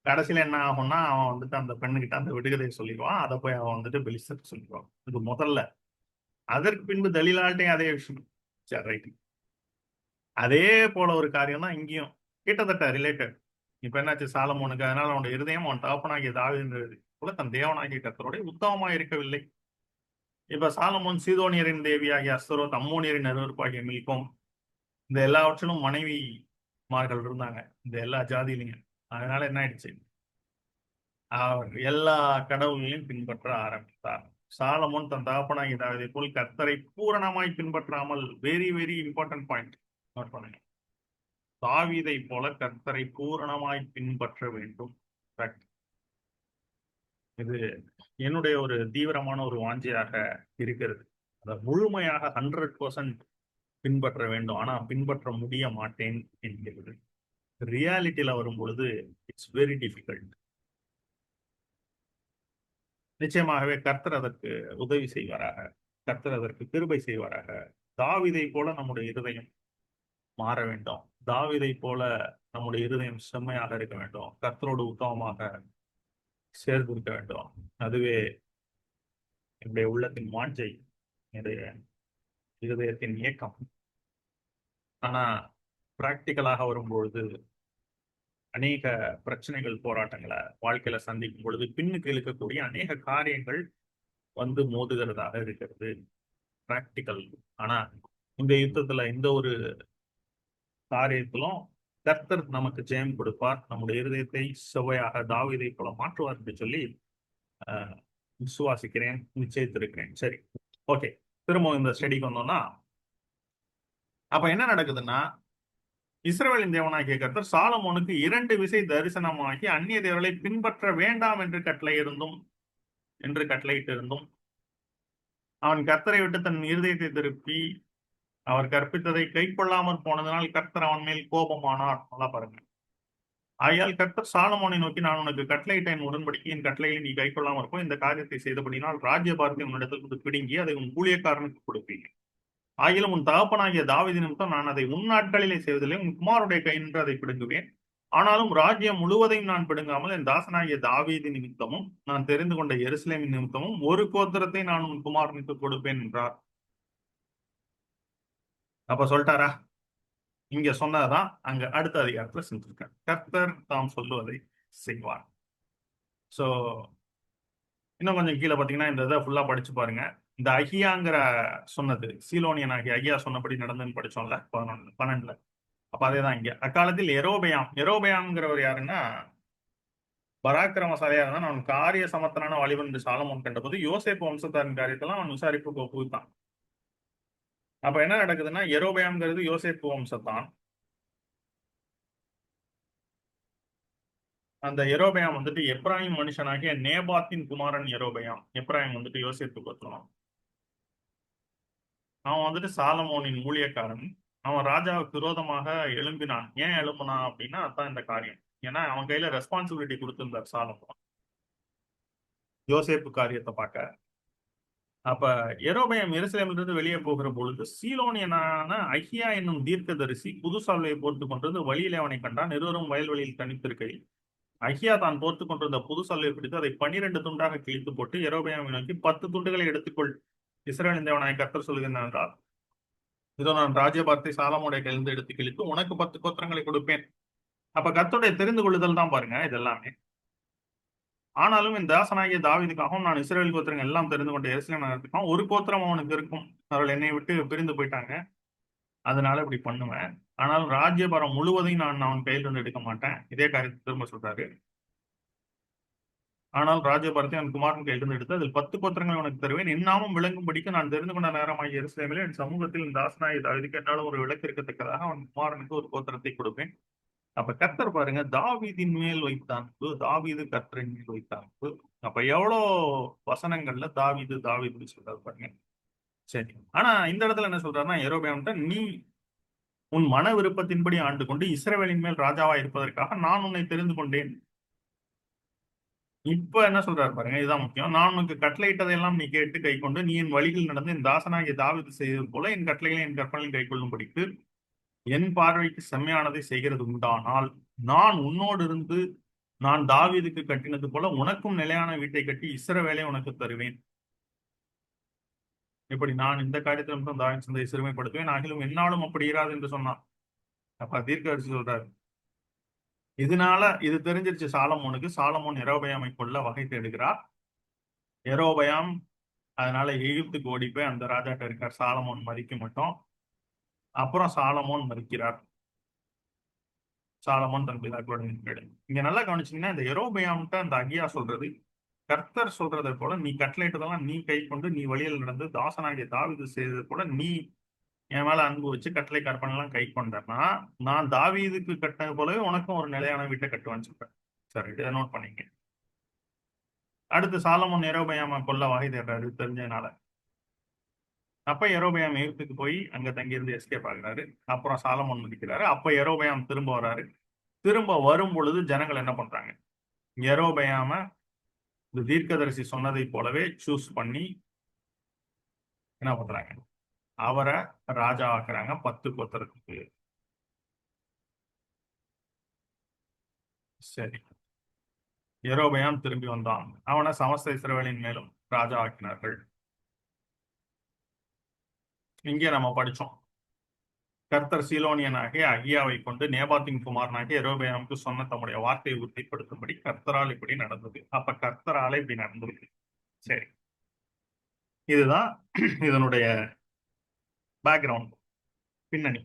கடைசியில என்ன ஆகும்னா, அவன் வந்துட்டு அந்த பெண்ணுகிட்ட அந்த விடுகதையை சொல்லிடுவான். அதை போய் அவன் வந்துட்டு பெலிஸ்தருக்கு சொல்லிடுவான். இது முதல்ல. அதற்கு பின்பு தலீலாட்டையும் அதே விஷயம். சரி, ரைட். அதே போல ஒரு காரியம் தான் இங்கேயும் கிட்டத்தட்ட ரிலேட்டட். இப்ப என்னாச்சு சாலமோனுக்கு, அதனால அவனுடைய இருதயம் அவன் தகப்பனாகிய தாவீது போல தன் தேவனாகிய கர்த்தரோட உத்தமமாய் இருக்கவில்லை. இப்ப சாலமோன் சீதோனியரின் தேவியாகிய அஸ்தரோத், அம்மோனியரின் அருவருப்பாகிய மில்கோம், இந்த எல்லாவற்றிலும் மனைவிமார்கள் இருந்தாங்க இந்த எல்லா ஜாதியிலையும். அதனால என்ன ஆயிடுச்சு, அவர் எல்லா கடவுளையும் பின்பற்ற ஆரம்பித்தார். சாலமோன் தன் தகப்பனாகிய தாவீதை போல் கர்த்தரை பூரணமாய் பின்பற்றாமல், very very important point note பண்ணுங்க, தாவீதை போல கர்த்தரை பூரணமாய் பின்பற்ற வேண்டும். Correct. இது என்னுடைய ஒரு தீவிரமான ஒரு வாஞ்சையாக இருக்கிறது. அதை முழுமையாக 100% பின்பற்ற வேண்டும், ஆனா பின்பற்ற முடிய மாட்டேன் என்கிறது. ரியாலிட்டியில வரும் பொழுது இட்ஸ் வெரி டிஃபிகல்ட். நிச்சயமாகவே கர்த்தர் அதற்கு உதவி செய்வாராக. கர்த்தர் அதற்கு கிருபை செய்வாராக. தாவீதை போல நம்முடைய இருதயம் மாற வேண்டும். தாவீதை போல நம்முடைய இருதயம் செம்மையாக இருக்க வேண்டும். கர்த்தரோடு உத்தமமாக சேர்ந்து இருக்க வேண்டும். அதுவே என்னுடைய உள்ளத்தின் வாஞ்சை, என்னுடைய இருதயத்தின் இயக்கம். ஆனா பிராக்டிக்கலாக வரும்பொழுது அநேக பிரச்சனைகள், போராட்டங்களை வாழ்க்கையில சந்திக்கும் பொழுது பின்னுக்கு இழுக்கக்கூடிய அநேக காரியங்கள் வந்து மோதுகிறதாக இருக்கிறது. பிராக்டிக்கல். ஆனா இந்த யுத்தத்துல இந்த ஒரு காரியத்திலும் கர்த்தர் நமக்கு ஜெயம் கொடுப்பார். நம்முடைய இருதயத்தை செவ்வையாக தாவீதை போல மாற்றுவார் என்று சொல்லி அஹ், விசுவாசிக்கிறேன், நிச்சயித்திருக்கிறேன். சரி, ஓகே. திரும்ப இந்த ஸ்டடிக்கு வந்தோம்னா, அப்ப என்ன நடக்குதுன்னா, இஸ்ரவேலின் தேவனாகிய கர்த்தர் சாலமோனுக்கு 2 விசை தரிசனமாகி அந்நிய தேவர்களை பின்பற்ற வேண்டாம் என்று கட்டளையிட்டிருந்தும் அவன் கர்த்தரை விட்டு தன் இருதயத்தை திருப்பி அவர் கற்பித்ததை கை கொள்ளாமற் போனதனால் கர்த்தர் அவன் மேல் கோபமானார். நல்லா பாருங்க. ஆகையால் கர்த்தர் சாலமோனை நோக்கி, நான் உனக்கு கட்டளையிட்ட என் உடன்படிக்கையின் கட்டளையை நீ கை கொள்ளாமற் போய் இந்த காரியத்தை செய்தபடினால் ராஜ்யபாரத்தை உன்னிடத்திலிருந்து பிடுங்கி அதை உன் ஊழியக்காரனுக்கு கொடுப்பீங்க. ஆகிலும் உன் தகப்பனாகிய தாவீது நிமித்தம் நான் அதை உன் நாட்களிலே செய்வதில்லை, உன் குமாருடைய கை நின்று அதை பிடுங்குவேன். ஆனாலும் ராஜ்யம் முழுவதையும் நான் பிடுங்காமல் என் தாசனாகிய தாவீது நிமித்தமும் நான் தெரிந்து கொண்ட எருசலேமின் நிமித்தமும் ஒரு கோத்திரத்தை நான் உன் குமாரனுக்கு கொடுப்பேன் என்றார். அப்ப சொல்லிட்டாரா? இங்க சொன்னதான் அங்க அடுத்த அதிகாரத்துல செஞ்சிருக்கார். கர்த்தர் தாம் சொல்லுவதை செய்வார். சோ இன்னும் கொஞ்சம் கீழே பாத்தீங்கன்னா இந்த இதை ஃபுல்லா படிச்சு பாருங்க. இந்த அகியாங்கிற சொன்னது சீலோனியன் ஆகிய அகியா சொன்னபடி நடந்துன்னு படிச்சோம்ல 12. அப்ப அதேதான் இங்க. அக்காலத்தில் எரோபயாம்ங்கிறவர் யாருன்னா பராக்கிரமசாலியா இருந்தான். அவன் காரிய சமத்தனான வாலிபன் என்று சாலமோன் கண்டபோது யோசேப்பு வம்சத்தாரின் காரியத்தெல்லாம் அவன் விசாரிப்புக்கு ஒப்புவித்தான். அப்ப என்ன நடக்குதுன்னா எரோபயாம்ங்கிறது யோசேப்பு வம்சத்தான். அந்த எரோபயாம் வந்துட்டு எப்ராஹிம் மனுஷனாகிய நேபாத்தின் குமாரன் எரோபயாம். எப்ராஹிம் வந்துட்டு யோசேப்பு கோத்திரம். அவன் வந்துட்டு சாலமோனின் ஊழியக்காரன். அவன் ராஜாவுக்கு விரோதமாக எழும்பினான். ஏன் எழும்பினான் அப்படின்னா அதான் இந்த காரியம். ஏன்னா அவன் கையில ரெஸ்பான்சிபிலிட்டி கொடுத்திருந்தார் சாலமோன் யோசேப்பு காரியத்தை பார்க்க. அப்ப எரோபயாம் எருசலேமிலிருந்து வெளியே போகிற பொழுது சீலோனியனான அகியா என்னும் தீர்க்கதரிசி புது சால்வையை போர்த்து கொண்டிருந்து வழியிலே அவனை கண்டான். இருவரும் வயல்வெளியில் தனித்திருக்கையில் அகியா தான் போர்த்து கொண்டிருந்த புது சால்வையை பிடித்து அதை 12 துண்டாக கிழித்து போட்டு எரோபயாமை நோக்கி 10 துண்டுகளை எடுத்துக்கொள், இஸ்ரவேலின் தேவனாகிய கர்த்தர் சொல்லுகிறேன் என்றார். இதோ நான் ராஜ்யபாரத்தை சாலமோனுடைய கையிலிருந்து எடுத்து கிழித்து உனக்கு 10 கோத்திரங்களை கொடுப்பேன். அப்ப கர்த்தருடைய தெரிந்து கொள்ளுதல் தான் பாருங்க இது எல்லாமே. ஆனாலும் என் தாசனாகிய தாவீதுக்காகவும் நான் இஸ்ரவேல் கோத்திரங்கள் எல்லாம் தெரிந்து கொண்ட எருசலேம் நகரத்துக்காகவும் ஒரு கோத்திரம் அவனுக்கு இருக்கும். அவர்கள் என்னை விட்டு பிரிந்து போயிட்டாங்க, அதனால இப்படி பண்ணுவேன். ஆனாலும் ராஜ்யபாரம் முழுவதையும் நான் அவன் கையில இருந்து எடுக்க மாட்டேன். இதே காரியத்தை திரும்ப சொல்றாரு. ஆனால் ராஜ்யபாரத்தை அவன் குமாரன் கையிலிருந்து எடுத்து அதில் 10 கோத்திரங்களை உனக்கு தருவேன். என் நாமம் விளங்கும்படிக்கு நான் தெரிந்து கொண்ட நேரமாகிய எருசலேமிலே என் சமூகத்தில் என் தாசனாகிய தாவீதுக்கு என்னாலும் ஒரு விளக்கு இருக்கத்தக்கதாக அவன் குமாரனுக்கு ஒரு கோத்திரத்தை கொடுப்பேன். அப்ப கர்த்தர் பாருங்க, தாவீதின் மேல் வைத்த அன்பு, தாவீது கர்த்தரின் மேல் வைத்த அன்பு. அப்ப எவ்வளவு வசனங்கள்ல தாவீது தாவீதுன்னு சொல்றாரு பாருங்க. சரி, ஆனா இந்த இடத்துல என்ன சொல்றாருன்னா எரோபயாம்கிட்ட, நீ உன் மன விருப்பத்தின்படி ஆண்டு கொண்டு இஸ்ரவேலின் மேல் ராஜாவா இருப்பதற்காக நான் உன்னை தெரிந்து கொண்டேன். இப்ப என்ன சொல்றாரு பாருங்க, இதுதான் முக்கியம். நான் உனக்கு கட்டளையிட்டதையெல்லாம் நீ கேட்டு கை கொண்டு நீ என் வழியில் நடந்து என் தாசனாகிய தாவீது செய்தது போல என் கட்டளைகளை என் கற்பனையும் கை கொள்ளும்படிக்கு என் பார்வைக்கு செம்மையானதை செய்கிறது உண்டானால் நான் உன்னோடு இருந்து நான் தாவீதுக்கு கட்டினது போல உனக்கும் நிலையான வீட்டை கட்டி இஸ்ரவேலை உனக்கு தருவேன். இப்படி நான் இந்த காரியத்தில் மட்டும் தாவீது சிந்தையை சிறுமைப்படுத்துவேன், ஆகிலும் என்னாலும் அப்படி இராது என்று சொன்னான். அப்ப தீர்க்கதரிசி சொல்றாரு, இதனால இது தெரிஞ்சிருச்சு சாலமோனுக்கு. சாலமோன் எரோபயாமை கொள்ள வகை தேடுகிறார். எரோபயாம் அதனால எகிப்துக்கு ஓடி போய் அந்த ராஜாட்ட இருக்கார், சாலமோன் மறிக்க மட்டும். அப்புறம் சாலமோன் மறிக்கிறார். சாலமோன் தன் பிதாக்களோட இருக்கிறது. இங்க நல்லா கவனிச்சீங்கன்னா இந்த எரோபயாம்கிட்ட அந்த அகியா சொல்றது, கர்த்தர் சொல்றதை போல நீ கட்டளையிட்டதெல்லாம் நீ கை கொண்டு நீ வழியில் நடந்து தாசனாகிய தாவீது செய்தது போல நீ என் மேல அன்பு வச்சு கட்டளை கற்பனை எல்லாம் கை கொண்டேன்னா நான் தாவீதுக்கு கட்டினது போலவே உனக்கும் ஒரு நிலையான வீட்டை கட்டுவேன்னு சொல்றேன். சரி, இதை நோட் பண்ணிக்க. அடுத்து சாலமோன் எரோபயாம கொல்ல வகை தேடுறாரு தெரிஞ்சதுனால. அப்ப எரோபயாம் எகிப்துக்கு போய் அங்க தங்கியிருந்து எஸ்கேப் ஆகுறாரு. அப்புறம் சாலமோன் முடிக்கிறாரு. அப்ப எரோபயாம் திரும்ப வராரு. திரும்ப வரும் பொழுது ஜனங்கள் என்ன பண்றாங்க, எரோபயாம இந்த தீர்க்கதரிசி சொன்னதை போலவே சூஸ் பண்ணி என்ன பண்றாங்க, அவரை ராஜா ஆக்குறாங்க 10 கோத்திரத்துக்கு. சரி, எரோபயாம் திரும்பி வந்தான். அவனை சமஸ்த இஸ்ரவேலின் மேலும் ராஜா ஆக்கினார்கள். இங்கே நம்ம படிச்சோம், கர்த்தர் சீலோனியனாகிய அகியாவை கொண்டு நேபாத்தின் குமாரனாகிய எரோபயாமுக்கு சொன்ன தம்முடைய வார்த்தையை உறுதிப்படுத்தும்படி கர்த்தரால் இப்படி நடந்தது. அப்ப கர்த்தரால இப்படி நடந்தது. சரி, இதுதான் இதனுடைய பேக்ரவுண்ட், பின்னணி.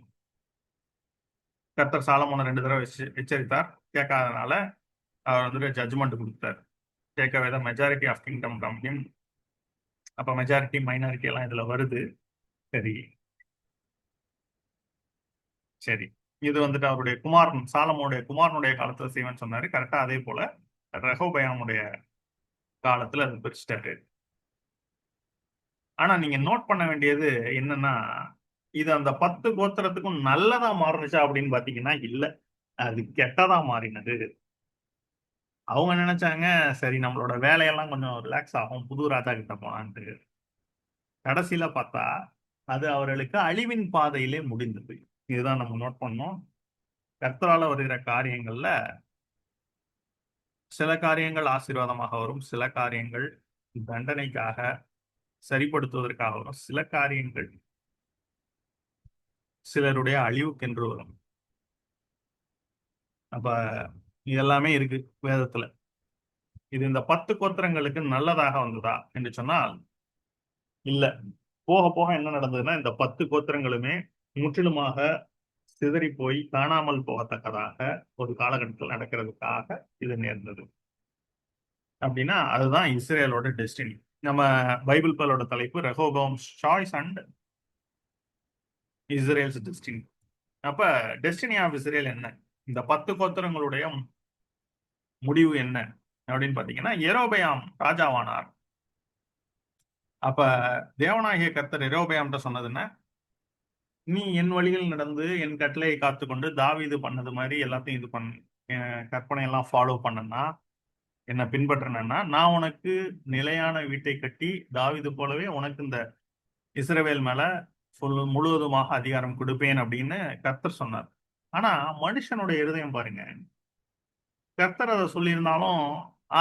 கர்த்தர் சாலமோனை 2 தடவை எச்சரித்தார். கேட்காதனால அவர் வந்துட்டு ஜட்ஜ்மெண்ட் கொடுத்தார். கேட்கவே தான் majority of kingdom from him. அப்ப மெஜாரிட்டி மைனாரிட்டி எல்லாம் இதுல வருது. சரி சரி, இது வந்துட்டு அவருடைய குமாரன் சாலமோனுடைய குமாரனுடைய காலத்துல செய்வேன்னு சொன்னாரு. கரெக்டா அதே போல ரெகோபயாமுடைய காலத்துல அது பிரிச்சுட்டாரு. ஆனா நீங்க நோட் பண்ண வேண்டியது என்னன்னா, இது அந்த 10 கோத்திரத்துக்கும் நல்லதா மாறுனுச்சா அப்படின்னு பார்த்தீங்கன்னா, இல்ல. அது கெட்டதா மாறினது. அவங்க நெனச்சாங்க, சரி நம்மளோட வேலையெல்லாம் கொஞ்சம் ரிலாக்ஸ் ஆகும். புது ராஜா கிட்ட போலான்ட்டு. கடைசில பார்த்தா, அது அவர்களுக்கு அழிவின் பாதையிலே முடிந்தது. இதுதான் நம்ம நோட் பண்ணோம். கர்த்தரால வருகிற காரியங்கள்ல, சில காரியங்கள் ஆசீர்வாதமாக வரும். சில காரியங்கள் தண்டனைக்காக, சரிப்படுத்துவதற்காக வரும். சில காரியங்கள் சிலருடைய அழிவுக்கென்று வரும். அப்ப இதெல்லாமே இருக்கு வேதத்துல. இது இந்த 10 கோத்திரங்களுக்கு நல்லதாக வந்ததா என்று சொன்னால், இல்ல. போக போக என்ன நடந்ததுன்னா, இந்த 10 கோத்திரங்களுமே முற்றிலுமாக சிதறிப் போய் காணாமல் போகத்தக்கதாக ஒரு காலகட்டத்தில் நடக்கிறதுக்காக இது நேர்ந்தது. அப்படின்னா, அதுதான் இஸ்ரேலோட டெஸ்டினி. நம்ம பைபிள் பலோட தலைப்பு ரெஹோபோம்ஸ் சாய்ஸ் அண்ட் இஸ்ரேல்ஸ் டெஸ்டினி. அப்ப டெஸ்டினி ஆஃப் இஸ்ரேல் என்ன? இந்த 10 கோத்திரங்களுடைய முடிவு என்ன? அப்படின்னு பார்த்தீங்கன்னா, யெரொபெயாம் ராஜாவானார். அப்ப தேவனாகிய கர்த்தர் யெரொபெயாம்ட்ட சொன்னது என்ன? நீ என் வழியில் நடந்து என் கட்டளையை காத்துக்கொண்டு தாவீது பண்ணது மாதிரி எல்லாத்தையும் இது பண்ணு. கற்பனை எல்லாம் ஃபாலோ பண்ணனா, என்ன பின்பற்றினா, நான் உனக்கு நிலையான வீட்டை கட்டி தாவீது போலவே உனக்கு இந்த இஸ்ரவேல் மேல முழுவதுமாக அதிகாரம் கொடுப்பேன் அப்படின்னு கர்த்தர் சொன்னார். ஆனா மனுஷனுடைய இருதயம் பாருங்க. கர்த்தர் அதை சொல்லியிருந்தாலும்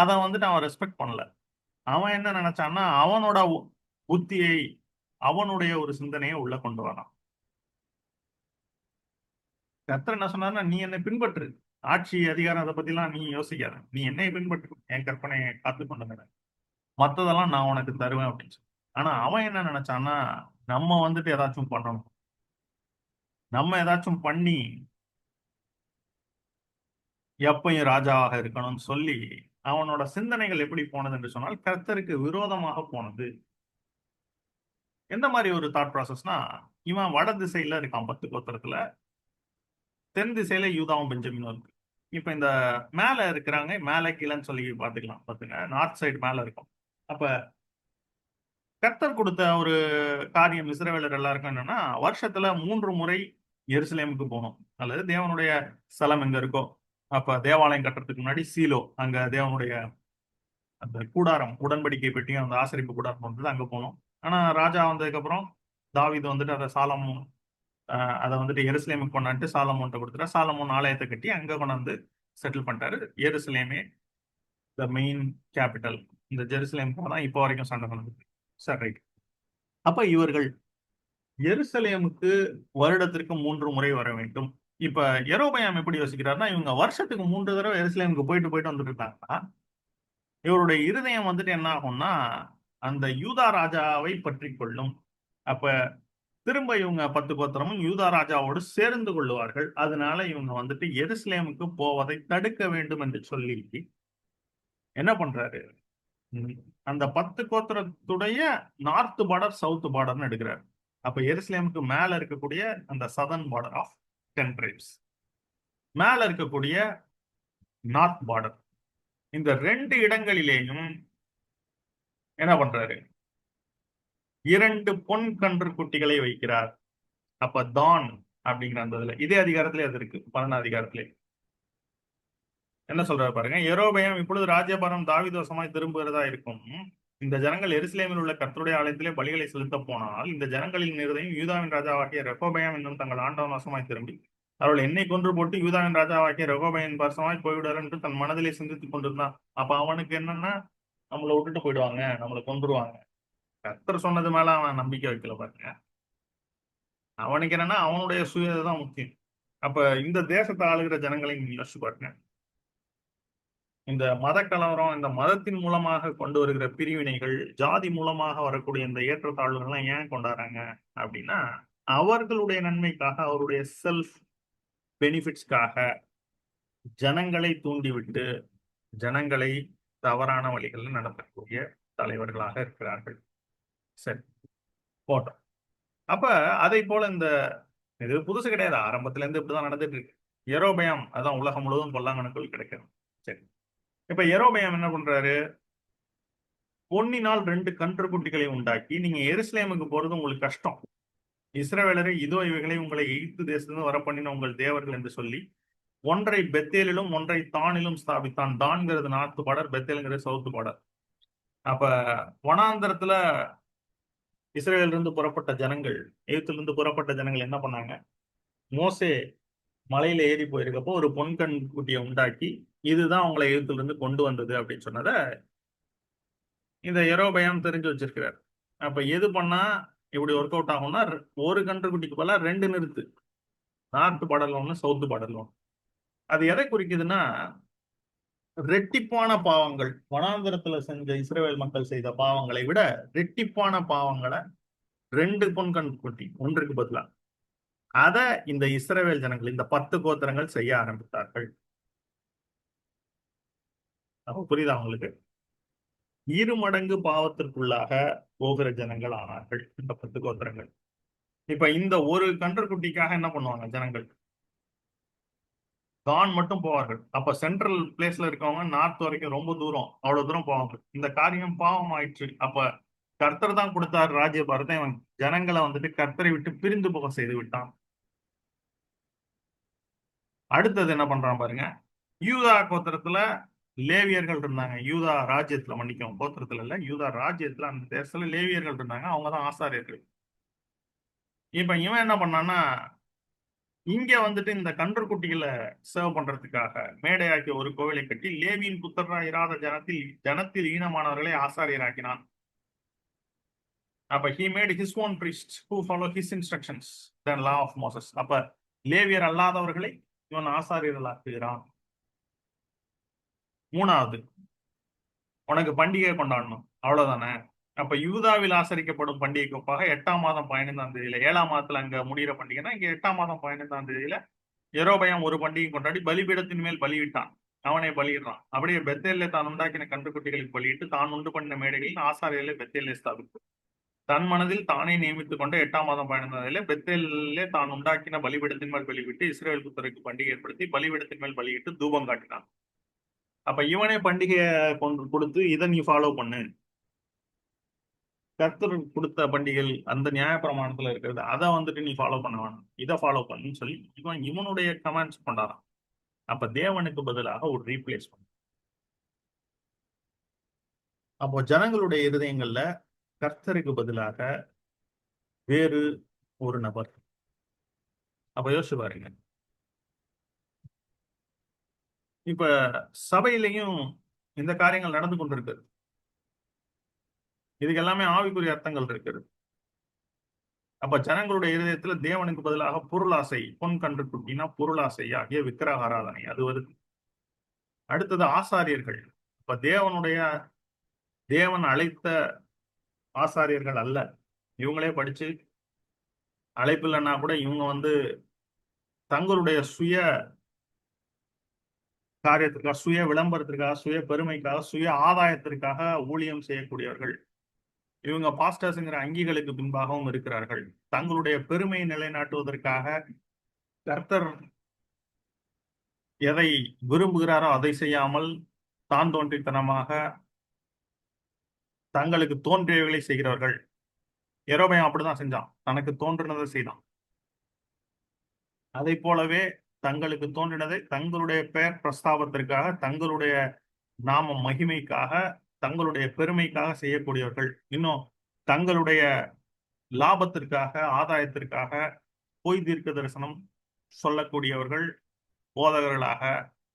அதை வந்துட்டு அவன் ரெஸ்பெக்ட் பண்ணல. அவன் என்ன நினைச்சான்னா அவனோட புத்தியை அவனுடைய ஒரு சிந்தனையை உள்ள கொண்டு வரான். கர்த்தர் என்ன சொன்னார்னா, நீ என்னை பின்பற்று. ஆட்சி அதிகாரம் அதை பத்தி எல்லாம் நீ யோசிக்காத. நீ என்னை பின்பற்று. என் கற்பனையை காத்து கொண்டு மத்ததெல்லாம் நான் உனக்கு தருவேன் அப்படின்னு சொல்லி. ஆனா அவன் என்ன நினைச்சான்னா, நம்ம வந்துட்டு ஏதாச்சும் பண்ணணும். நம்ம ஏதாச்சும் பண்ணி எப்பயும் ராஜாவாக இருக்கணும்னு சொல்லி அவனோட சிந்தனைகள் எப்படி போனது என்று சொன்னால் கர்த்தருக்கு விரோதமாக போனது. எந்த மாதிரி ஒரு தாட் ப்ராசஸ்னா, இவன் வட திசையில இருக்கான் 10 கோத்திரத்துல, தென் திசையில யூதாவும் பெஞ்சமினும் இருக்கு. இப்ப இந்த மேல இருக்கிறாங்க, மேல கீழன்னு சொல்லி பாத்துக்கலாம். பாத்துங்க, நார்த் சைடு மேல இருக்கும். அப்ப கர்த்தர் கொடுத்த ஒரு காரியம் இஸ்ரவேலர் எல்லாருக்கும் என்னன்னா, வருஷத்துல 3 முறை எருசலேமுக்கு போகணும். அல்லது தேவனுடைய ஸ்தலம் எங்க இருக்கோ, அப்ப தேவாலயம் கட்டுறதுக்கு முன்னாடி சீலோ, அங்க தேவனுடைய அந்த கூடாரம், உடன்படிக்கை பெட்டியும் அந்த ஆசரிப்பு கூடாரம் வந்தது, அங்க போனோம். ஆனா ராஜா வந்ததுக்கு அப்புறம் தாவீது வந்துட்டு அதை சாலமோன் அதை வந்துட்டு எருசலேமுக்கு கொண்டாந்து சாலமோன்ட்ட கொடுத்துட்டா. சாலமோன் ஆலயத்தை கட்டி அங்க கொண்டாந்து செட்டில் பண்ணிட்டாரு. எருசலேமே த மெயின் கேபிட்டல். இந்த ஜெருசலேமுக்கு தான் இப்போ வரைக்கும் சண்டை நடக்குது. சரி, ரைட். அப்ப இவர்கள் எருசலேமுக்கு வருடத்திற்கு 3 முறை வர வேண்டும். இப்ப யெரொபெயாம் எப்படி யோசிக்கிறாருன்னா, இவங்க வருஷத்துக்கு 3 தடவை எருசலேமுக்கு போயிட்டு போயிட்டு வந்துட்டு இருக்காங்கன்னா, இவருடைய இருதயம் வந்துட்டு என்ன ஆகும்னா, அந்த யூதா ராஜாவை பற்றி கொள்ளும். அப்ப திரும்ப இவங்க 10 கோத்திரமும் யூதா ராஜாவோடு சேர்ந்து கொள்ளுவார்கள். அதனால இவங்க வந்துட்டு எருசலேமுக்கு போவதை தடுக்க வேண்டும் என்று சொல்லி என்ன பண்றாரு? ம், அந்த 10 கோத்திரத்துடைய நார்த் பார்டர், சவுத் பார்டர்னு எடுக்கிறார். அப்ப எருசலேமுக்கு மேல இருக்கக்கூடிய அந்த சதர்ன் பார்டர் ஆஃப் 10 ட்ரைப்ஸ், மேல இருக்கக்கூடிய நார்த் பார்டர், இந்த 2 இடங்களிலேயும் என்ன பண்றாரு? 2 பொன் கன்று குட்டிகளை வைக்கிறார். அப்ப தான் அப்படிங்கிற அந்த இதுல இதே அதிகாரத்திலே அது இருக்கு. 11 அதிகாரத்திலே என்ன சொல்றாரு பாருங்க. யெரொபெயாம் இப்பொழுது ராஜ்யபாரம் தாவீது வசமாய் திரும்புகிறதா இருக்கும். இந்த ஜனங்கள் எருசலேமில் உள்ள கர்த்தருடைய ஆலயத்திலே பலிகளை செலுத்த போனால், இந்த ஜனங்களின் இருதயம் யூதாவின் ராஜாவாகிய ரெகொபெயாம் என்னும் தங்கள் ஆண்டவன் வசமாய் திரும்பி அவர்கள் என்னை கொன்று போட்டு யூதாவின் ராஜாவாகிய ரெகொபெயாமின் வசமாய் போய்விடார் என்று தன் மனதிலே சிந்தித்துக் கொண்டிருந்தான். அப்ப அவனுக்கு என்னன்னா, நம்மளை விட்டுட்டு போயிடுவாங்க, நம்மளை கொன்றுவாங்க. கர்த்தர் சொன்னது மேல அவன் நம்பிக்கை வைக்கல பாருங்க. அவனுக்கு என்னன்னா அவனுடைய சுய தான் முக்கியம். அப்ப இந்த தேசத்தை ஆளுகிற ஜனங்களை நீங்க யோசிச்சு பாருங்க. இந்த மத கலவரம், இந்த மதத்தின் மூலமாக கொண்டு வருகிற பிரிவினைகள், ஜாதி மூலமாக வரக்கூடிய இந்த ஏற்றத்தாழ்வுகள்லாம் ஏன் கொண்டாடுறாங்க அப்படின்னா, அவர்களுடைய நன்மைக்காக, அவருடைய செல்ஃப் பெனிஃபிட்ஸ்க்காக ஜனங்களை தூண்டிவிட்டு, ஜனங்களை தவறான வழிகளில் நடத்தக்கூடிய தலைவர்களாக இருக்கிறார்கள். சரி, போட்டோம். அப்ப அதை போல இந்த இது புதுசு கிடையாது. ஆரம்பத்துல இருந்து இப்படிதான் நடந்துட்டு இருக்கு. எரோபயாம் அதான் உலகம் முழுவதும் பொல்லாங்கனுக்குள் கிடைக்கிறது. சரி, இப்ப எரோபயாம் என்ன பண்றாரு? பொன்னினால் 2 கன்றுக்குட்டிகளை உண்டாக்கி, நீங்க எருசலேமுக்கு போறது உங்களுக்கு கஷ்டம். இஸ்ரவேலரை இதோ இவைகளை உங்களை எகிப்து தேசத்திலிருந்து வரப்பண்ணின உங்கள் தேவர்கள் என்று சொல்லி, ஒன்றை பெத்தேலிலும் ஒன்றை தானிலும் ஸ்தாபித்தான். தான்ங்கிறது நார்த் பார்டர், பெத்தேலுங்கிறது சவுத் பார்டர். அப்ப வனாந்தரத்துல இஸ்ரேலிருந்து புறப்பட்ட ஜனங்கள், எகிப்திலிருந்து புறப்பட்ட ஜனங்கள் என்ன பண்ணாங்க? மோசே மலையில ஏறி போயிருக்கப்போ ஒரு பொன்கண் குட்டியை உண்டாக்கி, இதுதான் உங்களை எகிப்திலிருந்து கொண்டு வந்தது அப்படின்னு சொன்னத இந்த யெரொபெயாம் தெரிஞ்சு வச்சிருக்கிறார். அப்ப எது பண்ணா இப்படி ஒர்க் அவுட் ஆகும்னா, ஒரு கன்றுக்குட்டிக்கு பதிலா 2 நிறுத்து. நார்த் பார்டர்ல ஒண்ணு, சவுத் பார்டர்ல ஒண்ணு. அது எதை குறிக்குதுன்னா, ரெட்டிப்பான பாவங்கள், வனாந்தரத்துல செஞ்ச இஸ்ரவேல் மக்கள் செய்த பாவங்களை விட ரெட்டிப்பான பாவங்களை 2 பொன்கண் குட்டி ஒன்றுக்கு பதிலா அத இந்த இஸ்ரவேல் ஜனங்கள், இந்த 10 கோத்திரங்கள் செய்ய ஆரம்பித்தார்கள். அப்ப புரியுதா உங்களுக்கு? 2 மடங்கு பாவத்திற்குள்ளாக போகிற ஜனங்கள் ஆனார்கள் இந்த 10 கோத்திரங்கள். இப்ப இந்த ஒரு கன்றுக்குட்டிக்காக என்ன பண்ணுவாங்க ஜனங்கள்? தான் மட்டும் போவார்கள். அப்ப சென்ட்ரல் பிளேஸ்ல இருக்கவங்க நார்த் வரைக்கும் ரொம்ப தூரம், அவ்வளவு தூரம் போவாங்க. இந்த காரியம் பாவம் ஆயிற்று. அப்ப கர்த்தர் தான் கொடுத்தார் ராஜ்யபாரத்தை, இவன் ஜனங்களை வந்துட்டு கர்த்தரை விட்டு பிரிந்து போக செய்து விட்டான். அடுத்தது என்ன பண்றான் பாருங்க. யூதா கோத்திரத்துல லேவியர்கள் இருந்தாங்க. யூதா ராஜ்யத்துல, மன்னிக்கவும், கோத்திரத்துல இல்ல, யூதா ராஜ்யத்துல அந்த தேசத்துல லேவியர்கள் இருந்தாங்க. அவங்கதான் ஆசாரியர்கள். இப்ப இவன் என்ன பண்ணான்னா, இங்க வந்துட்டு இந்த கன்றுக்குட்டிகளை சர்வ் பண்றதுக்காக மேடையாக்கி ஒரு கோவிலை கட்டி லேவியின் புத்திரராய் இராத ஜனத்தில் ஈனமானவர்களை ஆசாரியராக்கினான். அப்ப he made his own priests who follow his instructions than law of Moses. அப்ப லேவியர் அல்லாதவர்களை இவன் ஆசாரியர்களாக்குகிறான். 3வது, உனக்கு பண்டிகை கொண்டாடணும், அவ்வளவுதானே. அப்ப யூதாவில் ஆசரிக்கப்படும் பண்டிகைக்கு ஒப்பாக 8ஆம் மாதம் 15ஆம் தேதியில, 7ஆம் மாதத்துல அங்க முடிகிற பண்டிகைனா இங்க 8ஆம் மாதம் 15ஆம் தேதியில யெரொபெயாம் ஒரு பண்டிகை கொண்டாடி பலிபீடத்தின் மேல் பலியிட்டான். அவனை பலியிடுறான். அப்படியே பெத்தேலிலே தான் உண்டாக்கின கன்றுக்குட்டிகளுக்கு பலியிட்டு தான் உண்டு பண்ண மேடைகளில் ஆசாரியர்களை பெத்தேலிலே ஸ்தாபித்து தன் மனதில் தானே நியமித்துக் கொண்ட 8ஆம் மாதம் 15ஆம் தேதியிலே பெத்தேலிலே தான் உண்டாக்கின பலிபீடத்தின் மேல் பலிவிட்டு இஸ்ரவேல் புத்தருக்கு பண்டிகை ஏற்படுத்தி பலிபீடத்தின் மேல் பலியிட்டு தூபம் காட்டினான். அப்ப இவனே பண்டிகையை கொடுத்து இதை நீ ஃபாலோ பண்ணு, கர்த்தர் கொடுத்த பண்டிகைகள் அந்த நியாயப்பிரமாணத்துல இருக்கிறது, அதை வந்துட்டு நீ ஃபாலோ பண்ண வேணும், இதை ஃபாலோ பண்ணுன்னு சொல்லி இவனுடைய கமெண்ட்ஸ் கொண்டாடான். அப்ப தேவனுக்கு பதிலாக ஒரு ரீப்ளேஸ்மெண்ட். அப்போ ஜனங்களுடைய இருதயங்கள்ல கர்த்தருக்கு பதிலாக வேறு ஒரு நபர். அப்ப யோசிச்சு பாருங்க. இப்ப சபையிலையும் இந்த காரியங்கள் நடந்து கொண்டிருக்கு. இதுக்கு எல்லாமே ஆவிக்குரிய அர்த்தங்கள் இருக்கிறது. அப்ப ஜனங்களுடைய இருதயத்துல தேவனுக்கு பதிலாக பொருளாசை, பொன் கன்றுக்குட்டினா பொருளாசை ஆகிய விக்கிரக ஆராதனை அது வருது. அடுத்தது ஆசாரியர்கள். இப்ப தேவன் அழைத்த ஆசாரியர்கள் அல்ல. இவங்களே படிச்சு அழைப்பு இல்லைன்னா கூட இவங்க தங்களுடைய சுய காரியத்திற்காக, சுய விளம்பரத்திற்காக, சுய பெருமைக்காக, சுய ஆதாயத்திற்காக ஊழியம் செய்யக்கூடியவர்கள். இவங்க பாஸ்டர்ஸ்ங்கிற அங்கிகளுக்கு பின்பாகவும் இருக்கிறார்கள். தங்களுடைய பெருமையை நிலைநாட்டுவதற்காக கர்த்தர் எதை விரும்புகிறாரோ அதை செய்யாமல் தான் தோன்றித்தனமாக தங்களுக்கு தோன்றியவைகளை செய்கிறவர்கள். யெரொபெயாம் அப்படிதான் செஞ்சான். தனக்கு தோன்றினதை செய்தான். அதை போலவே தங்களுக்கு தோன்றினதை தங்களுடைய பெயர் பிரஸ்தாபத்திற்காக, தங்களுடைய நாம மகிமைக்காக, தங்களுடைய பெருமைக்காக செய்யக்கூடியவர்கள். இன்னும் தங்களுடைய லாபத்திற்காக, ஆதாயத்திற்காக பொய் தீர்க்க தரிசனம் சொல்லக்கூடியவர்கள், போதகர்களாக,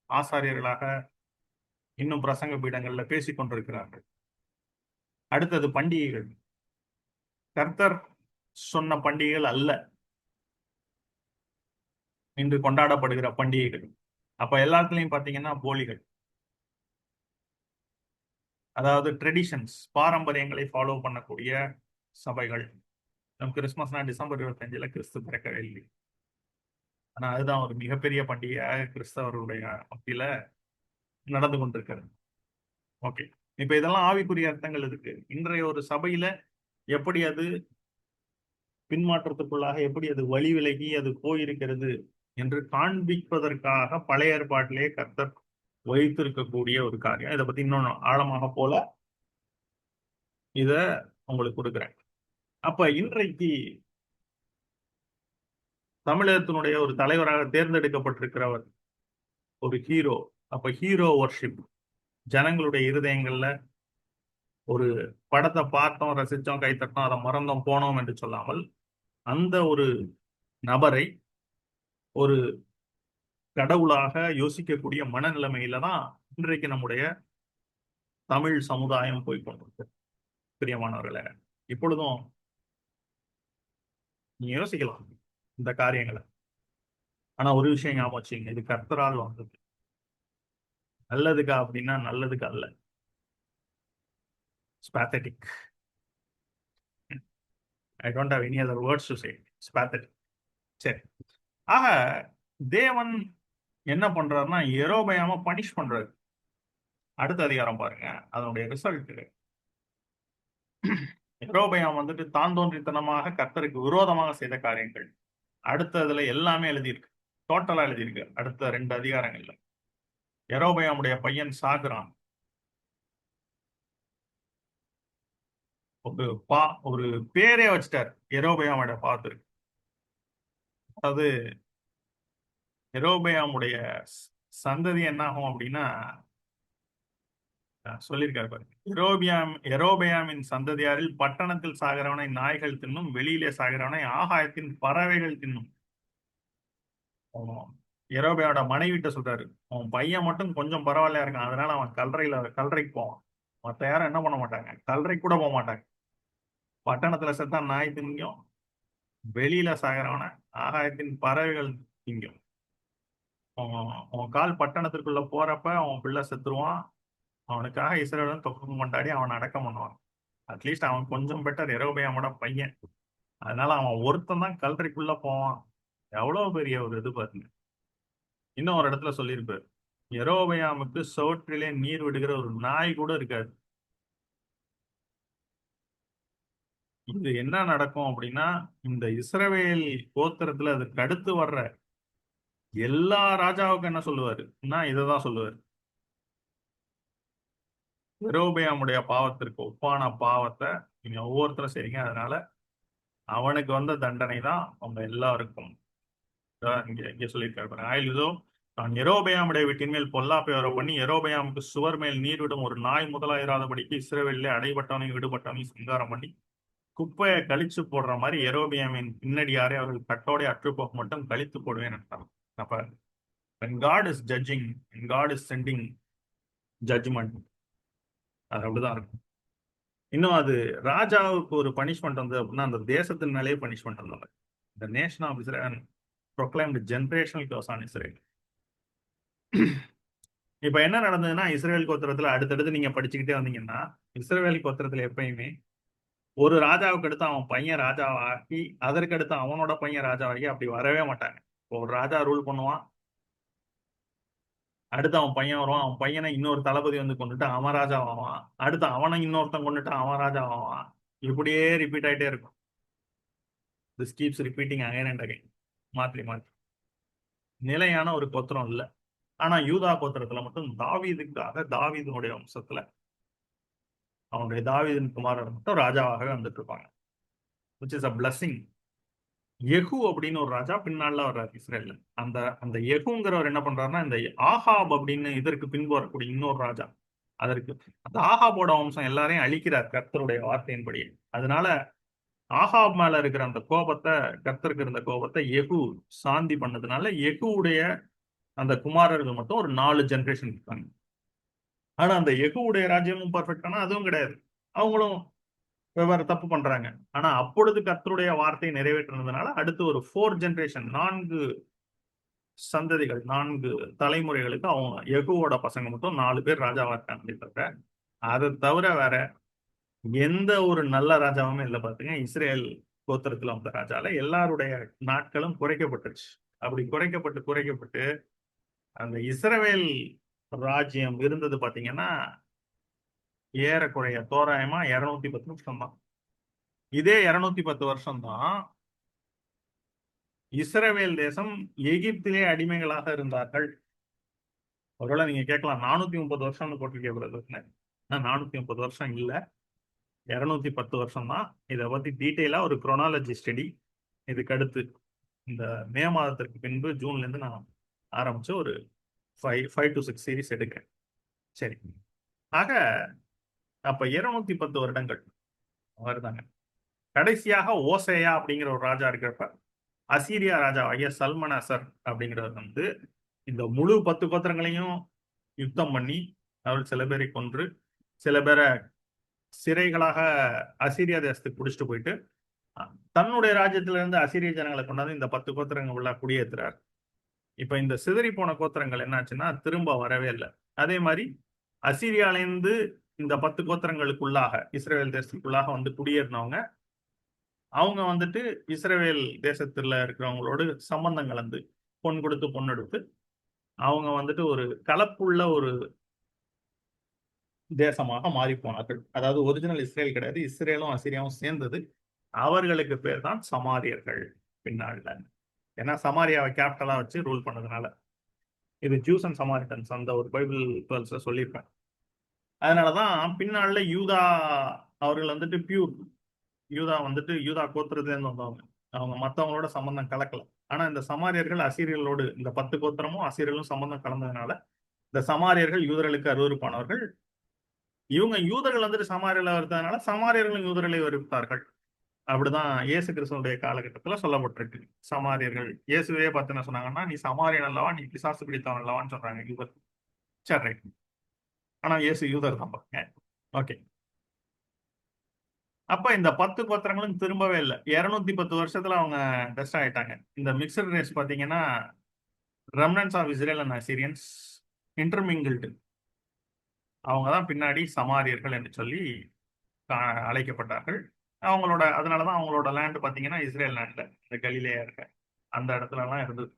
ஆசாரியர்களாக இன்னும் பிரசங்க பீடங்கள்ல பேசிக் கொண்டிருக்கிறார்கள். அடுத்தது பண்டிகைகள். கர்த்தர் சொன்ன பண்டிகைகள் அல்ல இன்று கொண்டாடப்படுகிற பண்டிகைகள். அப்ப எல்லாத்துலயும் பாத்தீங்கன்னா போலிகள், அதாவது ட்ரெடிஷன்ஸ், பாரம்பரியங்களை ஃபாலோ பண்ணக்கூடிய சபைகள். கிறிஸ்துமஸ்னா டிசம்பர் 25 கிறிஸ்து பிறக்கவே இல்லை. ஆனா அதுதான் ஒரு மிகப்பெரிய பண்டிகையாக கிறிஸ்தவர்களுடைய மத்தியில நடந்து கொண்டிருக்கிறது. ஓகே, இப்ப இதெல்லாம் ஆவிக்குரிய அர்த்தங்கள் இருக்கு. இன்றைய ஒரு சபையில எப்படி அது பின்மாற்றத்துக்குள்ளாக எப்படி அது வழி விலகி அது போயிருக்கிறது என்று காண்பிப்பதற்காக பழைய ஏற்பாட்டிலே கர்த்தர் வைத்திருக்கக்கூடிய ஒரு காரியம். இதை பத்தி இன்னொன்னு ஆழமாக போல இத உங்களுக்கு கொடுக்குறேன். அப்ப இன்றைக்கு தமிழகத்தினுடைய ஒரு தலைவராக தேர்ந்தெடுக்கப்பட்டிருக்கிறவர் ஒரு ஹீரோ. அப்ப ஹீரோ வர்ஷிப் ஜனங்களுடைய இருதயங்கள்ல ஒரு படத்தை பார்த்தோம், ரசிச்சோம், கைத்தட்டோம், அதை மறந்தோம், போனோம் என்று சொல்லாமல் அந்த ஒரு நபரை ஒரு கடவுளாக யோசிக்கக்கூடிய மனநிலைமையில தான் இன்றைக்கு நம்முடைய தமிழ் சமுதாயம் போய்கொண்டிருக்கு. பிரியமானவர்களே, இப்பொழுதும் நீங்க யோசிக்கலாம் இந்த காரியங்களை. ஆனா ஒரு விஷயம் ஞாபகம் வச்சுங்க, இது கர்த்தரால் வந்தது. நல்லதுக்கா அப்படின்னா நல்லதுக்கு அல்ல. It's pathetic. I don't have any other words to say. It's pathetic. சரி, ஆக தேவன் என்ன பண்றாருன்னா யெரொபெயாம பனிஷ் பண்றாரு. அடுத்த அதிகாரம் பாருங்க, அதனுடைய ரிசல்ட். யெரொபெயாம் வந்துட்டு தான் தோன்றித்தனமாக கர்த்தருக்கு விரோதமாக செய்த காரியங்கள் அடுத்ததுல எல்லாமே எழுதியிருக்கு, டோட்டலா எழுதியிருக்கு. அடுத்த 2 அதிகாரங்கள்ல யெரொபெயாமுடைய பையன் சாகுறான். ஒரு பேரே வச்சுட்டார் யெரொபெயாமோட பாத்திருக்கு. அதாவது யெரொபெயாமுடைய சந்ததி என்ன ஆகும் அப்படின்னா சொல்லியிருக்காரு பாருங்க, யெரொபெயாமின் சந்ததியாரில் பட்டணத்தில் சாகிறவனை நாய்கள் தின்னும், வெளியிலே சாகிறவனை ஆகாயத்தின் பறவைகள் தின்னும். யெரொபெயாமோட மனைவிட்ட சொல்றாரு, அவன் பையன் மட்டும் கொஞ்சம் பரவாயில்லையா இருக்கான், அதனால அவன் கல்லறைக்கு போவான். மற்ற யாரும் என்ன பண்ண மாட்டாங்க, கல்லறைக்கு கூட போக மாட்டாங்க. பட்டணத்துல செத்தா நாய் திங்கும், வெளியில சாகிறவன ஆகாயத்தின் பறவைகள் திங்கும். அவன் கால் பட்டணத்திற்குள்ள போறப்ப அவன் பிள்ளை செத்துருவான். அவனுக்காக இஸ்ரவேலன் தொகுப்பு கொண்டாடி அவன் அடக்கம் பண்ணுவான். அட்லீஸ்ட் அவன் கொஞ்சம் பெட்டர், யெரொபெயாமோட பையன். அதனால அவன் ஒருத்தன் தான் கல்லறைக்குள்ள போவான். எவ்வளவு பெரிய ஒரு இது பாருங்க. இன்னும் ஒரு இடத்துல சொல்லியிருப்பாரு, யெரொபெயாமுக்கு சோற்றிலே நீர் விடுகிற ஒரு நாய் கூட இருக்காது. இது என்ன நடக்கும் அப்படின்னா, இந்த இஸ்ரவேல் கோத்திரத்துல அதுக்கு அடுத்து வர்ற எல்லா ராஜாவுக்கும் என்ன சொல்லுவாரு, இததான் சொல்லுவாரு, யெரொபெயாமுடைய பாவத்திற்கு ஒப்பான பாவத்தை நீங்க ஒவ்வொருத்தரும் செய்றீங்க, அதனால அவனுக்கு வந்த தண்டனை தான் அவங்க எல்லாருக்கும். இங்க சொல்லியிருக்காரு, ஆயிலுதோ நான் யெரொபெயாமுடைய வீட்டின் மேல் பொல்லாப்பை வர பண்ணி யெரொபெயாமுக்கு சுவர் மேல் நீர் விடும் ஒரு நாய் முதலாயிராதபடிக்கு இஸ்ரவேலிலே அடைபட்டவனையும் விடுபட்டவனையும் சங்காரம் பண்ணி குப்பையை கழிச்சு போடுற மாதிரி யெரொபெயாமின் பின்னடியாரே அவர்கள் கட்டோடைய அற்றுப்போக்கு மட்டும் கழித்து போடுவேன் என்றார். அப்ப when God is judging, when God is sending judgment, அது அப்படிதான் இருக்கும். இன்னும் அது ராஜாவுக்கு ஒரு பனிஷ்மெண்ட் வந்து அப்படின்னா அந்த தேசத்தின் மேலேயே பனிஷ்மெண்ட் வந்தாங்க. The nation of Israel proclaimed generational curse on Israel. இப்ப என்ன நடந்ததுன்னா, இஸ்ரேல் கோத்திரத்துல அடுத்தடுத்து நீங்க படிச்சுக்கிட்டே வந்தீங்கன்னா, இஸ்ரேல் கோத்திரத்துல எப்பயுமே ஒரு ராஜாவுக்கு அடுத்து அவன் பையன் ராஜாவாகி, அதற்கு அடுத்து அவனோட பையன் ராஜாவாகி அப்படி வரவே மாட்டாங்க. ஒரு ராஜா ரூல் பண்ணுவான், அடுத்து அவன் பையன் வருவான், அவன் பையனை இன்னொரு தளபதி வந்து கொண்டுட்டு அவன் ராஜா ஆவான், அடுத்து அவனை இன்னொருத்தன் கொண்டுட்டு அவன் ராஜா ஆவான். இப்படியே ரிப்பீட் ஆயிட்டே இருக்கும். This keeps repeating again and again, மாற்றி மாற்றி. நிலையான ஒரு கோத்திரம் இல்லை. ஆனா யூதா கோத்திரத்துல மட்டும் தாவீதுனுடைய வம்சத்துல அவனுடைய தாவீதின் குமாரர் மட்டும் ராஜாவாகவே வந்துட்டு இருப்பாங்க, which is a blessing. யெகூ அப்படின்னு ஒரு ராஜா பின்னால வர்றாரு இஸ்ரேல்ல. அந்த யெகூங்கிறவர் என்ன பண்றாருன்னா, இந்த ஆகாப் அப்படின்னு இதற்கு பின்பு வரக்கூடிய இன்னொரு ராஜா, அதற்கு அந்த ஆகாபோட வம்சம் எல்லாரையும் அழிக்கிறார் கர்த்தருடைய வார்த்தையின்படி. அதனால ஆகாப் மேல இருக்கிற அந்த கோபத்தை, கர்த்தருக்கு இருந்த கோபத்தை யெகூ சாந்தி பண்ணதுனால யெகூவுடைய அந்த குமாரர்கள் மட்டும் ஒரு 4 ஜெனரேஷன் இருக்காங்க. ஆனா அந்த யெகூவுடைய ராஜ்யமும் பர்ஃபெக்டானா அதுவும் கிடையாது, அவங்களும் வெவ்வேறு தப்பு பண்றாங்க. ஆனா அப்பொழுது கர்த்தருடைய வார்த்தையை நிறைவேற்றினதுனால அடுத்து ஒரு 4 ஜெனரேஷன், 4 சந்ததிகள், 4 தலைமுறைகளுக்கு அவங்க யெகூவோட பசங்க மட்டும் 4 பேர் ராஜாவா இருக்காங்க. தவிர அதை தவிர வேற எந்த ஒரு நல்ல ராஜாவுமே இல்லை. பாத்துங்க, இஸ்ரேல் கோத்திரத்துல வந்த ராஜால எல்லாருடைய நாட்களும் குறைக்கப்பட்டுருச்சு. அப்படி குறைக்கப்பட்டு அந்த இஸ்ரவேல் ராஜ்யம் இருந்தது பாத்தீங்கன்னா ஏறக்குறைய தோராயமா 210 வருஷம் தான். இதே 210 வருஷம் தான் இஸ்ரவேல் தேசம் எகிப்திலே அடிமைகளாக இருந்தார்கள். ஒருவேளை நீங்க கேட்கலாம் 430 வருஷம்னு போட்டிருக்கே பிரதர்னு. 430 வருஷம் இல்ல, 210 வருஷம் தான். இதை பத்தி டீட்டெயிலா ஒரு குரோனாலஜி ஸ்டடி இதுக்கு அடுத்து இந்த மே மாதத்திற்கு பின்பு ஜூன்ல இருந்து நான் ஆரம்பிச்சு ஒரு 5 to 6 சீரிஸ் எடுக்கிறேன். சரி, ஆக அப்ப 210 வருடங்கள் வருதாங்க. கடைசியாக ஓசேயா அப்படிங்கிற ஒரு ராஜா இருக்கிறப்ப அசீரியா ராஜா ஐயா சல்மனாசர் அப்படிங்கிறவர் வந்து இந்த முழு 10 கோத்திரங்களையும் யுத்தம் பண்ணி அவர் சில பேரை கொன்று சில பேரை சிறைகளாக அசீரியா தேசத்துக்கு பிடிச்சிட்டு போயிட்டு தன்னுடைய ராஜ்யத்தில இருந்து அசீரிய ஜனங்களை கொண்டாந்து இந்த 10 கோத்திரங்கள் உள்ள குடியேற்றுறார். இப்ப இந்த சிதறி போன கோத்திரங்கள் என்னாச்சுன்னா திரும்ப வரவே இல்லை. அதே மாதிரி அசீரியாலேருந்து இந்த 10 கோத்திரங்களுக்குள்ளாக இஸ்ரேல் தேசத்துக்குள்ளாக வந்து குடியேறினவங்க அவங்க வந்துட்டு இஸ்ரேல் தேசத்துல இருக்கிறவங்களோடு சம்பந்தம் கலந்து பொன் கொடுத்து பொன் எடுத்து அவங்க வந்துட்டு ஒரு கலப்புள்ள ஒரு தேசமாக மாறி போனார்கள். அதாவது ஒரிஜினல் இஸ்ரேல் கிடையாது, இஸ்ரேலும் அசிரியாவும் சேர்ந்தது. அவர்களுக்கு பேர் தான் சமாரியர்கள் பின்னால. ஏன்னா சமாரியாவை கேபிட்டலா வச்சு ரூல் பண்ணதுனால. இது ஜூஸ் அண்ட் சமாரிட்டன்ஸ் அந்த ஒரு பைபிள் வேர்ஸ்ல சொல்லியிருப்பேன். அதனாலதான் பின்னால யூதா அவர்கள் வந்துட்டு பியூர் யூதா வந்துட்டு யூதா கோத்திரத்துல இருந்து வந்தவங்க. அவங்க மத்தவங்களோட சம்பந்தம் கலக்கல. ஆனா இந்த சமாரியர்கள் அசீரியர்களோடு இந்த 10 கோத்திரமும் அசீரியர்களும் சம்பந்தம் கலந்ததுனால இந்த சமாரியர்கள் யூதர்களுக்கு அருவருப்பானவர்கள். இவங்க யூதர்கள் வந்துட்டு சமாரியர்ல வருத்ததுனால சமாரியர்களும் யூதர்களை வெறுத்தார்கள். அப்படிதான் இயேசு கிறிஸ்துவனுடைய காலகட்டத்துல சொல்லப்பட்டிருக்கு. சமாரியர்கள் இயேசுவே பார்த்து என்ன சொன்னாங்கன்னா, நீ சமாரியன் அல்லவா, நீ பிசாசு பிடித்தவன் அல்லவான்னு சொல்றாங்க யூதர். சரி, ரைட். ஆனா இயேசு யூதர் தான் பாருங்க. ஓகே, அப்ப இந்த 10 கோத்திரங்களும் திரும்பவே இல்லை. 210 வருஷத்துல அவங்க டெஸ்ட் ஆயிட்டாங்க. இந்த மிக்சட் ரேஸ் பாத்தீங்கன்னா ரெமனன்ஸ் ஆஃப் இஸ்ரேல் அண்ட் அசீரியன்ஸ் இன்டர்மிங்கிள்டு. அவங்க தான் பின்னாடி சமாரியர்கள் என்று சொல்லி அழைக்கப்பட்டார்கள். அவங்களோட அதனாலதான் அவங்களோட லேண்ட் பாத்தீங்கன்னா இஸ்ரேல் லேண்ட்ல இந்த கலிலேயா இருக்க அந்த இடத்துல எல்லாம் இருந்தது.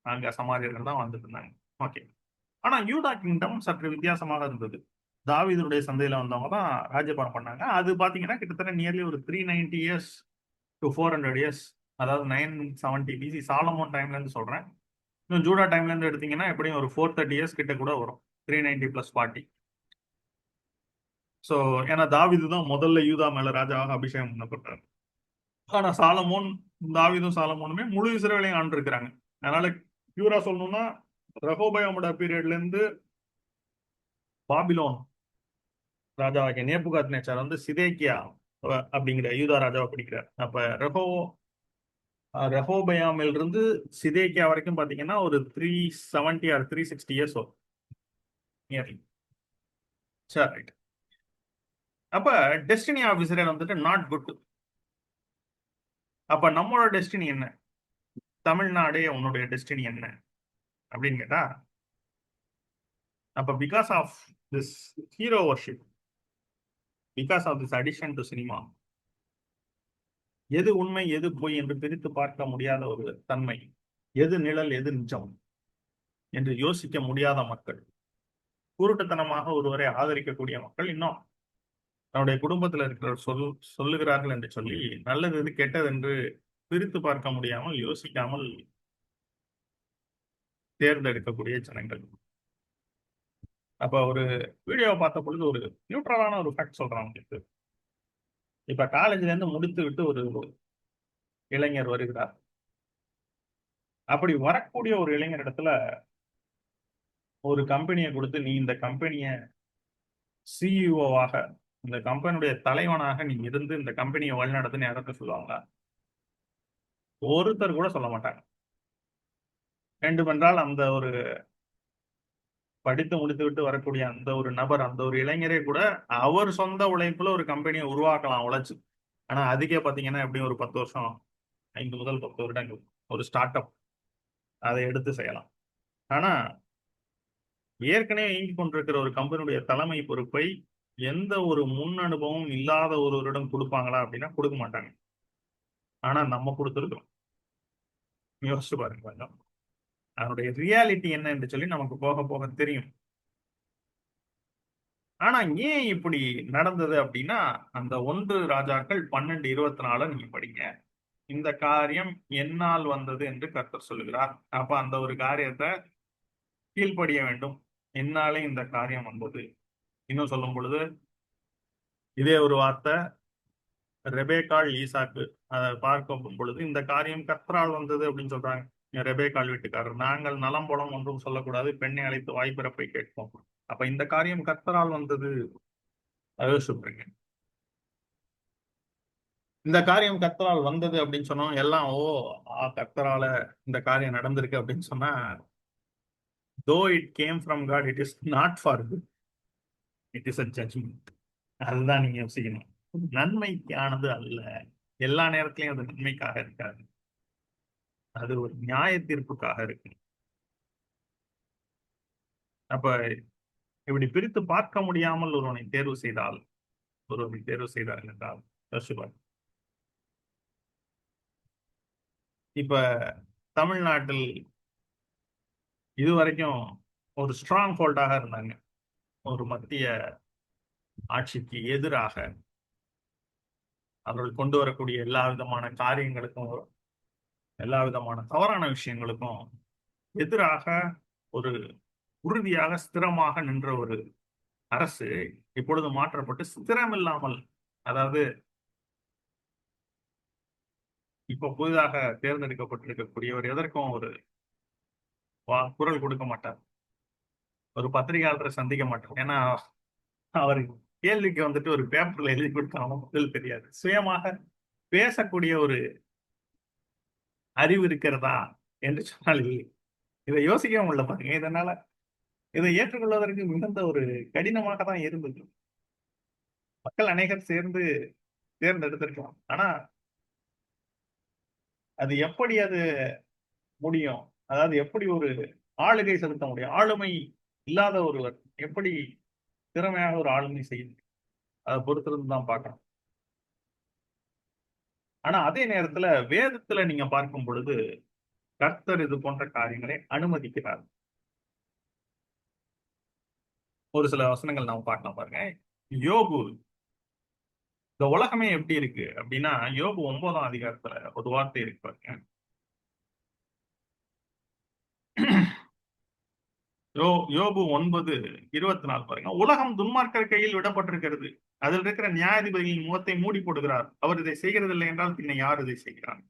அங்க சமாரியர்கள் தான் வந்துட்டு இருந்தாங்க. ஓகே, ஆனா யூதா கிங்டம் சற்று வித்தியாசமாக இருந்தது. தாவீதுடைய சந்தையில வந்தவங்க தான் ராஜ்யபாரம் பண்ணாங்க. அது பாத்தீங்கன்னா கிட்டத்தட்ட நியர்லி ஒரு 390 இயர்ஸ் டு 400 இயர்ஸ், அதாவது 970 பிசி சாலமோன் டைம்ல இருந்து சொல்றேன். இன்னும் ஜூடா டைம்ல இருந்து எடுத்தீங்கன்னா எப்படியும் ஒரு 430 இயர்ஸ் கிட்ட கூட வரும். 390 + 40. ஸோ ஏன்னா தாவீது தான் முதல்ல யூதா மேல ராஜாவாக அபிஷேகம் பண்ணப்பட்டார். ஆனா சாலமோன், தாவீதும் சாலமோனுமே முழு இஸ்ரவேலையும் ஆண்டு இருக்கிறாங்க. அதனால பியூரா சொல்லணும்னா ரெகோபயாமோட பீரியட்ல இருந்து பாபிலோன் ராஜாவாகிய நேபுகாத்நேச்சார் வந்து சிதேக்கியா அப்படிங்கிற யூதா ராஜாவை பிடிக்கிறார். அப்ப ரெஹோபயாமில் இருந்து சிதேக்கியா வரைக்கும் பாத்தீங்கன்னா ஒரு 370 ஆர் 360 இயர்ஸ் வரும் நியர்லி. சரி, ரைட். அப்ப டெஸ்டினி ஆஃப் இஸ்ரேல் வந்துட்டு நாட் குட். அப்ப நம்மளோட டெஸ்டினி என்ன? தமிழ்நாடே உன்னுடைய டெஸ்டினி என்ன அப்படின்னு கேட்டா, அப்ப because of this hero worship, because of this addiction to cinema, எது உண்மை எது பொய் என்று பிரித்து பார்க்க முடியாத ஒரு தன்மை, எது நிழல் எது நிஜம் என்று யோசிக்க முடியாத மக்கள், குருட்டுத்தனமாக ஒருவரை ஆதரிக்கக்கூடிய மக்கள் இன்னும் தன்னுடைய குடும்பத்தில் இருக்கிற சொல்லுகிறார்கள் என்று சொல்லி நல்லது எது கெட்டது என்று பிரித்து பார்க்க முடியாமல் யோசிக்காமல் தேர்ந்தெடுக்கக்கூடிய ஜனங்கள். அப்ப ஒரு வீடியோவை பார்த்த பொழுது ஒரு நியூட்ரலான ஒரு ஃபேக்ட் சொல்றான் உங்களுக்கு. இப்ப காலேஜ்ல இருந்து முடித்து விட்டு ஒரு இளைஞர் வருகிறார். அப்படி வரக்கூடிய ஒரு இளைஞர் இடத்துல ஒரு கம்பெனியை கொடுத்து நீ இந்த கம்பெனியை சிஇஓவாக, இந்த கம்பெனியுடைய தலைவனாக நீ இருந்து இந்த கம்பெனியை வழிநடத்துன்னு யாராவது சொல்லுவாங்களா? ஒருத்தர் கூட சொல்ல மாட்டாங்க. வேண்டுமென்றால் அந்த ஒரு படித்து முடித்து விட்டு வரக்கூடிய அந்த ஒரு நபர், அந்த ஒரு இளைஞரே கூட அவர் சொந்த உழைப்புல ஒரு கம்பெனியை உருவாக்கலாம் உழைச்சு. ஆனா அதுக்கே பாத்தீங்கன்னா எப்படியும் ஒரு 10 வருஷம், 5 முதல் 10 வருடங்கள் ஒரு ஸ்டார்ட் அப் அதை எடுத்து செய்யலாம். ஆனா ஏற்கனவே இயங்கி கொண்டிருக்கிற ஒரு கம்பெனியுடைய தலைமை பொறுப்பை எந்த ஒரு முன் அனுபவம் இல்லாத ஒருவரிடம் கொடுப்பாங்களா அப்படின்னா கொடுக்க மாட்டாங்க. ஆனா நம்ம கொடுத்துருக்கோம். யோசிச்சு பாருங்க கொஞ்சம். அதனுடைய ரியாலிட்டி என்ன என்று சொல்லி நமக்கு போக போக தெரியும். ஆனா ஏன் இப்படி நடந்தது அப்படின்னா, அந்த 1 ராஜாக்கள் 12:24 நீங்க படிங்க. இந்த காரியம் என்னால் வந்தது என்று கர்த்தர் சொல்லுகிறார். அப்ப அந்த ஒரு காரியத்தை கீழ்ப்படிய வேண்டும். என்னாலே இந்த காரியம் வந்தது. இன்னும் சொல்லும் பொழுது இதே ஒரு வார்த்தை ரெபேக்காள் ஈசாக்கு அதை பார்க்கும் பொழுது இந்த காரியம் கர்த்தரால் வந்தது அப்படின்னு சொல்றாங்க. ரெபேக்காள் வீட்டுக்காரர், நாங்கள் நலம் புலம் ஒன்றும் சொல்லக்கூடாது, பெண்ணை அழைத்து வாய்ப்பிறப்பை கேட்போம். அப்ப இந்த காரியம் கர்த்தரால் வந்தது. அதை சொல்றீங்க. இந்த காரியம் கர்த்தரால் வந்தது அப்படின்னு சொன்னோம் எல்லாம் கர்த்தரால இந்த காரியம் நடந்திருக்கு அப்படின்னு சொன்னா, though it came from God, it is not for good, it is a judgment. அதுதான் நீங்க யோசிக்கணும். நன்மைக்கானது அல்ல. எல்லா நேரத்திலையும் அது நன்மைக்காக இருக்காது. அது ஒரு நியாய தீர்ப்புக்காக இருக்கு. அப்ப இப்படி பிரித்து பார்க்க முடியாமல் ஒருவனை தேர்வு செய்தால் என்றால் யோசிப்பார். இப்ப தமிழ்நாட்டில் இதுவரைக்கும் ஒரு ஸ்ட்ராங் ஹோல்டாக இருந்தாங்க. ஒரு மத்திய ஆட்சிக்கு எதிராக அவர்கள் கொண்டு வரக்கூடிய எல்லா விதமான காரியங்களுக்கும், எல்லா விதமான தவறான விஷயங்களுக்கும் எதிராக ஒரு உறுதியாக ஸ்திரமாக நின்ற ஒரு அரசு இப்பொழுது மாற்றப்பட்டு ஸ்திரம் இல்லாமல், அதாவது இப்ப புதிதாக தேர்ந்தெடுக்கப்பட்டிருக்கக்கூடியவர் எதற்கும் ஒரு குரல் கொடுக்க மாட்டார். ஒரு பத்திரிகையாளரை சந்திக்க மாட்டார். ஏன்னா அவர் கேள்விக்கு வந்துட்டு ஒரு பேப்பர்ல எழுதி கொடுத்தாலும் பதில் தெரியாது. சுயமாக பேசக்கூடிய ஒரு அறிவு இருக்கிறதா என்று சொன்னால் இல்லை. இதை யோசிக்க முடியல பாருங்க. இதனால இதை ஏற்றுக்கொள்வதற்கு மிகுந்த ஒரு கடினமாக தான் இருந்தது. மக்கள் அநேகர் சேர்ந்து தேர்ந்தெடுத்திருக்கலாம். ஆனா அது எப்படி அது முடியும்? அதாவது எப்படி ஒரு ஆளுகை செலுத்த முடியும்? ஆளுமை இல்லாத ஒருவர் எப்படி திறமையாக ஒரு ஆளுமை செய்யும்? அதை பொறுத்திருந்து தான் பார்க்கணும். ஆனா அதே நேரத்துல வேதத்துல நீங்க பார்க்கும் பொழுது கர்த்தர் இது போன்ற காரியங்களை அனுமதிக்கிறார். ஒரு சில வசனங்கள் நாம் பார்க்கலாம் பாருங்க. யோபு, இந்த உலகமே எப்படி இருக்கு அப்படின்னா, யோபு 9ஆம் அதிகாரத்துல ஒரு வார்த்தை இருக்கு பாருங்க. யோபு 9:24 பாருங்க. உலகம் துன்மார்க்கர் கையில் விடப்பட்டிருக்கிறது, அதில் இருக்கிற நியாயாதிபதிகளின் முகத்தை மூடி போடுகிறார். அவர் இதை செய்கிறதில்லை என்றால் பின்ன யார் இதை செய்கிறார்?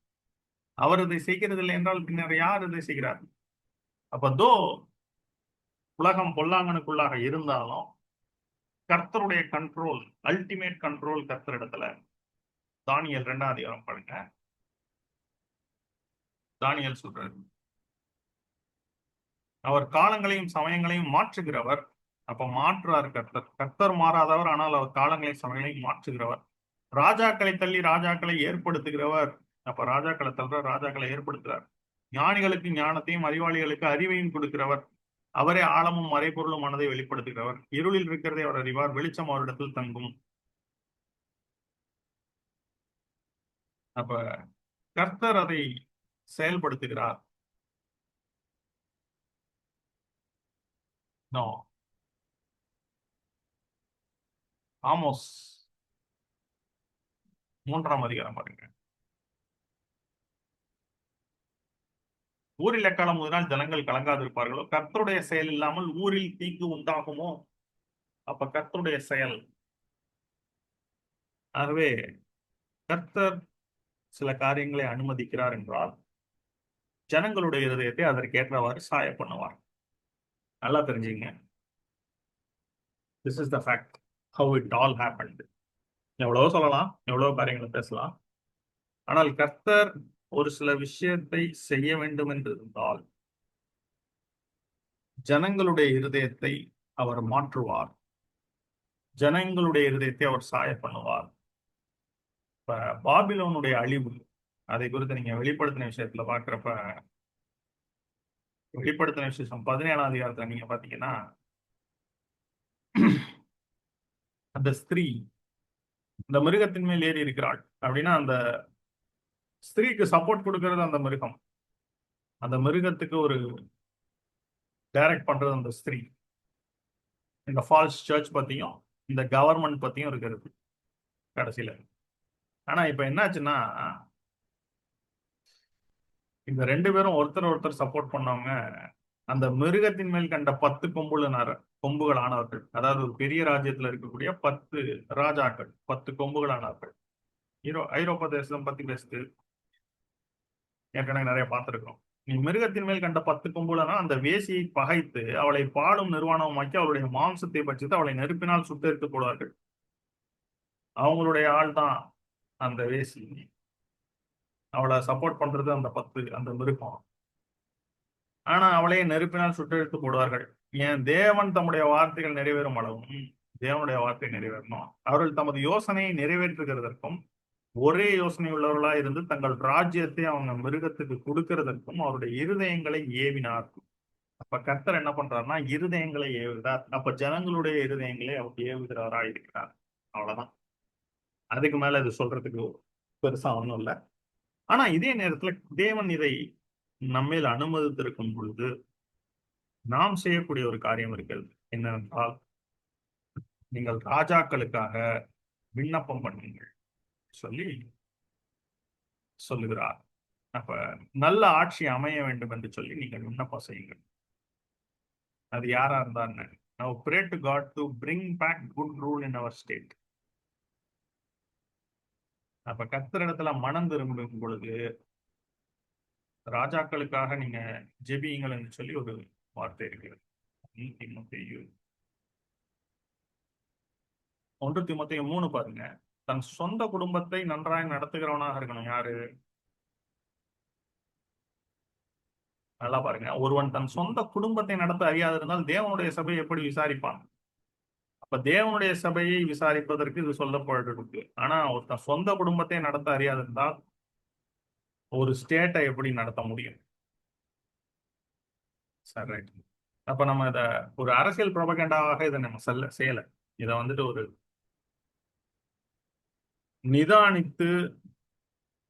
அவர் இதை செய்கிறதில்லை என்றால் பின்னர் யார் இதை செய்கிறார்? அப்ப உலகம் பொல்லாங்கனுக்குள்ளாக இருந்தாலும் கர்த்தருடைய கண்ட்ரோல், அல்டிமேட் கண்ட்ரோல் கர்த்தரிடத்துல. தானியேல் 2ஆம் அதிகாரம் பாருங்க. தானியேல் சொல்றாரு, அவர் காலங்களையும் சமயங்களையும் மாற்றுகிறவர். அப்ப மாற்றுறார் கர்த்தர். கர்த்தர் மாறாதவர், ஆனால் அவர் காலங்களையும் சமயங்களையும் மாற்றுகிறவர். ராஜாக்களை தள்ளி ராஜாக்களை ஏற்படுத்துகிறவர். அப்ப ராஜாக்களை தள்ளுற, ராஜாக்களை ஏற்படுத்துகிறார். ஞானிகளுக்கு ஞானத்தையும் அறிவாளிகளுக்கு அறிவையும் கொடுக்கிறவர். அவரே ஆழமும் மறைபொருளும் மனதை வெளிப்படுத்துகிறவர். இருளில் இருக்கிறதை அவர் அறிவார், வெளிச்சம் அவரிடத்தில் தங்கும். அப்ப கர்த்தர் அதை செயல்படுத்துகிறார். ஆமோஸ் 3ஆம் அதிகாரம் பாருங்க. ஊரில் எக்காலம் ஊதினால் ஜனங்கள் கலங்காதிருப்பார்களோ, கர்த்தருடைய செயல் இல்லாமல் ஊரில் தீங்கு உண்டாகுமோ? அப்ப கர்த்தருடைய செயல். ஆகவே கர்த்தர் சில காரியங்களை அனுமதிக்கிறார் என்றால் ஜனங்களுடைய இருதயத்தை அதற்கேற்றவாறு சாய பண்ணுவார். நல்லா தெரிஞ்சுங்க. This is the fact, how it all happened. எவ்வளவோ சொல்லலாம், எவ்வளவோ காரியங்களை பேசலாம். ஆனால் கர்த்தர் ஒரு சில விஷயத்தை செய்ய வேண்டும் என்று இருந்தால் ஜனங்களுடைய இருதயத்தை அவர் மாற்றுவார். ஜனங்களுடைய இருதயத்தை அவர் சாய பண்ணுவார். இப்ப பாபிலோனுடைய அழிவு, அதை குறித்து நீங்க வெளிப்படுத்தின விஷயத்துல பாக்குறப்ப, வெளிப்படுத்தின விசேஷம் 17ஆம் அதிகாரத்துல நீங்க பாத்தீங்கன்னா, அந்த ஸ்திரீ இந்த மிருகத்தின் மேல் ஏறி இருக்கிறாள் அப்படின்னா, அந்த ஸ்திரீக்கு சப்போர்ட் கொடுக்கிறது அந்த மிருகம். அந்த மிருகத்துக்கு ஒரு டைரக்ட் பண்றது அந்த ஸ்திரீ. இந்த ஃபால்ஸ் சர்ச் பத்தியும் இந்த கவர்மெண்ட் பத்தியும் இருக்கிறது கடைசியில. ஆனா இப்ப என்னாச்சுன்னா, இந்த 2 பேரும் ஒருத்தர் ஒருத்தர் சப்போர்ட் பண்ணவங்க அந்த மிருகத்தின் மேல் கண்ட 10 கொம்புகள் ஆனவர்கள். அதாவது ஒரு பெரிய ராஜ்யத்துல இருக்கக்கூடிய 10 ராஜாக்கள், 10 கொம்புகள் ஆனவர்கள். ஐரோப்பா தேசம் பத்தி பேசுது, ஏற்கனவே நிறைய பார்த்திருக்கிறோம். நீ மிருகத்தின் மேல் கண்ட 10 கொம்புலனா அந்த வேசியை பகைத்து அவளை பாடும் நிர்வாணமாக்கி அவளுடைய மாம்சத்தை பட்சித்து அவளை நெருப்பினால் சுட்டெரித்து போடுவார்கள். அவங்களுடைய ஆள் தான் அந்த வேசி. அவளை சப்போர்ட் பண்றது அந்த 10 அந்த மிருகம். ஆனா அவளையே நெருப்பினால் சுட்டெரித்து போடுவார்கள். ஏன் தேவன் தம்முடைய வார்த்தைகள் நிறைவேறும் அளவும் தேவனுடைய வார்த்தை நிறைவேறணும். அவர்கள் தமது யோசனையை நிறைவேற்றுகிறதற்கும் ஒரே யோசனை உள்ளவர்களா இருந்து தங்கள் ராஜ்யத்தை அவங்க மிருகத்துக்கு கொடுக்கிறதற்கும் அவருடைய இருதயங்களை ஏவினார். அப்ப கர்த்தர் என்ன பண்றாருன்னா இருதயங்களை ஏவுகிறார். அப்ப ஜனங்களுடைய இருதயங்களை அவர் ஏவுகிறவரா இருக்கிறார். அவ்வளவுதான். அதுக்கு மேல இது சொல்றதுக்கு பெருசா ஒண்ணும் இல்லை. ஆனா இதே நேரத்துல தேவன் இதை நம்மேல் அனுமதித்திருக்கும் பொழுது நாம் செய்யக்கூடிய ஒரு காரியம் இருக்கிறது. என்னவென்றால், நீங்கள் ராஜாக்களுக்காக விண்ணப்பம் பண்ணுங்கள் சொல்லி சொல்லுகிறார். அப்ப நல்ல ஆட்சி அமைய வேண்டும் என்று சொல்லி நீங்கள் விண்ணப்பம் செய்யுங்கள். அது யாரா இருந்தான்னு. Now pray to God to bring back good rule in our state. அப்ப கர்த்தரிடத்துல மனம் திரும்பும் பொழுது ராஜாக்களுக்காக நீங்க ஜெபியுங்கள் என்று சொல்லி ஒரு வார்த்தை இருக்கிறது. 1 தீமோத்தேயு 3 பாருங்க. தன் சொந்த குடும்பத்தை நன்றாய் நடத்துகிறவனாக இருக்கணும். யாரு? நல்லா பாருங்க. ஒருவன் தன் சொந்த குடும்பத்தை நடத்த அறியாதிருந்தால் தேவனுடைய சபையை எப்படி விசாரிப்பான்? அப்ப தேவனுடைய சபையை விசாரிப்பதற்கு இது சொல்லப்பட்டிருக்கு. ஆனா ஒருத்தன் சொந்த குடும்பத்தை நடத்த அறியாதிருந்தால் ஒரு ஸ்டேட்டை எப்படி நடத்த முடியும்? சரி, ரைட். அப்ப நம்ம இத ஒரு அரசியல் புரோபகண்டாவாக இதை நம்ம செய்யல. இதை வந்துட்டு ஒரு நிதானித்து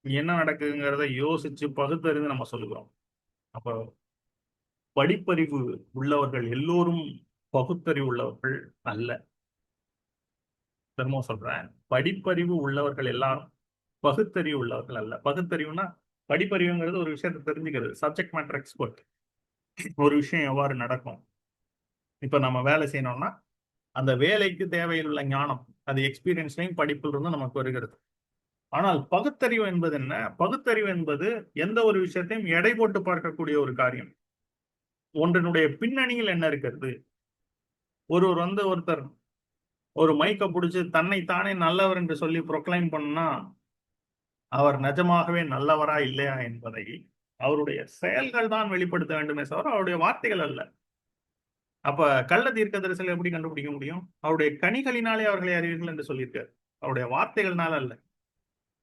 என்ன நடக்குங்கிறத யோசிச்சு பகுத்தறிந்து நம்ம சொல்லுகிறோம். அப்ப படிப்பறிவு உள்ளவர்கள் எல்லோரும் பகுத்தறிவு உள்ளவர்கள் அல்ல. திரும்ப சொல்றேன், படிப்பறிவு உள்ளவர்கள் எல்லாரும் பகுத்தறிவு உள்ளவர்கள் அல்ல. பகுத்தறிவுனா படிப்பறிவுங்கிறது ஒரு விஷயத்தை தெரிஞ்சுக்கிறது, சப்ஜெக்ட் மேட்டர் எக்ஸ்பர்ட். ஒரு விஷயம் எவ்வாறு நடக்கும், இப்ப நம்ம வேலை செய்யணும்னா அந்த வேலைக்கு தேவையுள்ள ஞானம் அது எக்ஸ்பீரியன்ஸ்லையும் படிப்பில் இருந்து நமக்கு வருகிறது. ஆனால் பகுத்தறிவு என்பது என்ன? பகுத்தறிவு என்பது எந்த ஒரு விஷயத்தையும் எடை போட்டு பார்க்கக்கூடிய ஒரு காரியம். ஒன்றினுடைய பின்னணியில் என்ன இருக்கிறது. ஒருத்தர் ஒரு மைக்க பிடிச்சு தன்னை தானே நல்லவர் என்று சொல்லி ப்ரொக்ளைம் பண்ணா அவர் நிஜமாகவே நல்லவரா இல்லையா என்பதை அவருடைய செயல்கள் தான் வெளிப்படுத்த வேண்டுமே தவிர அவருடைய வார்த்தைகள் அல்ல. அப்ப கள்ள தீர்க்கதரிசிகள் எப்படி கண்டுபிடிக்க முடியும்? அவருடைய கனிகளினாலே அவர்களை அறிவீர்கள் என்று சொல்லியிருக்காரு, அவருடைய வார்த்தைகள்னால அல்ல.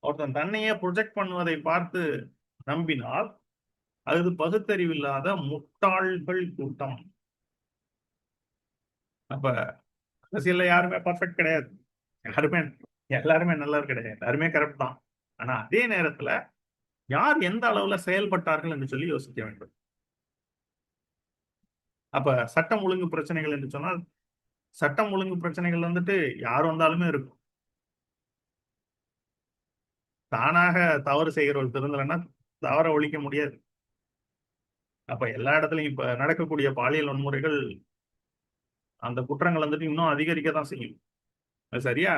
ஒருத்தன் தன்னையே ப்ரொஜெக்ட் பண்ணுவதை பார்த்து நம்பினால் அது பகுத்தறிவில்லாத முட்டாள்கள் கூட்டம். அப்ப அரசியல்ல யாருமே பர்ஃபெக்ட் கிடையாது. எல்லாருமே நல்லவர் கிடையாது. எல்லாருமே கரெக்ட் தான். ஆனா அதே நேரத்துல யார் எந்த அளவுல செயல்பட்டார்கள் என்று சொல்லி யோசிக்க வேண்டும். அப்ப சட்டம் ஒழுங்கு பிரச்சனைகள் என்று சொன்னால் சட்டம் ஒழுங்கு பிரச்சனைகள் வந்துட்டு யார் வந்தாலுமே இருக்கும். தானாக தவறு செய்கிறவர்கள் திருந்தலைன்னா தவற ஒழிக்க முடியாது. அப்ப எல்லா இடத்துலயும் இப்ப நடக்கக்கூடிய பாலியல் வன்முறைகள் அந்த குற்றங்கள் வந்துட்டு இன்னும் அதிகரிக்க தான் செய்யும். அது சரியா?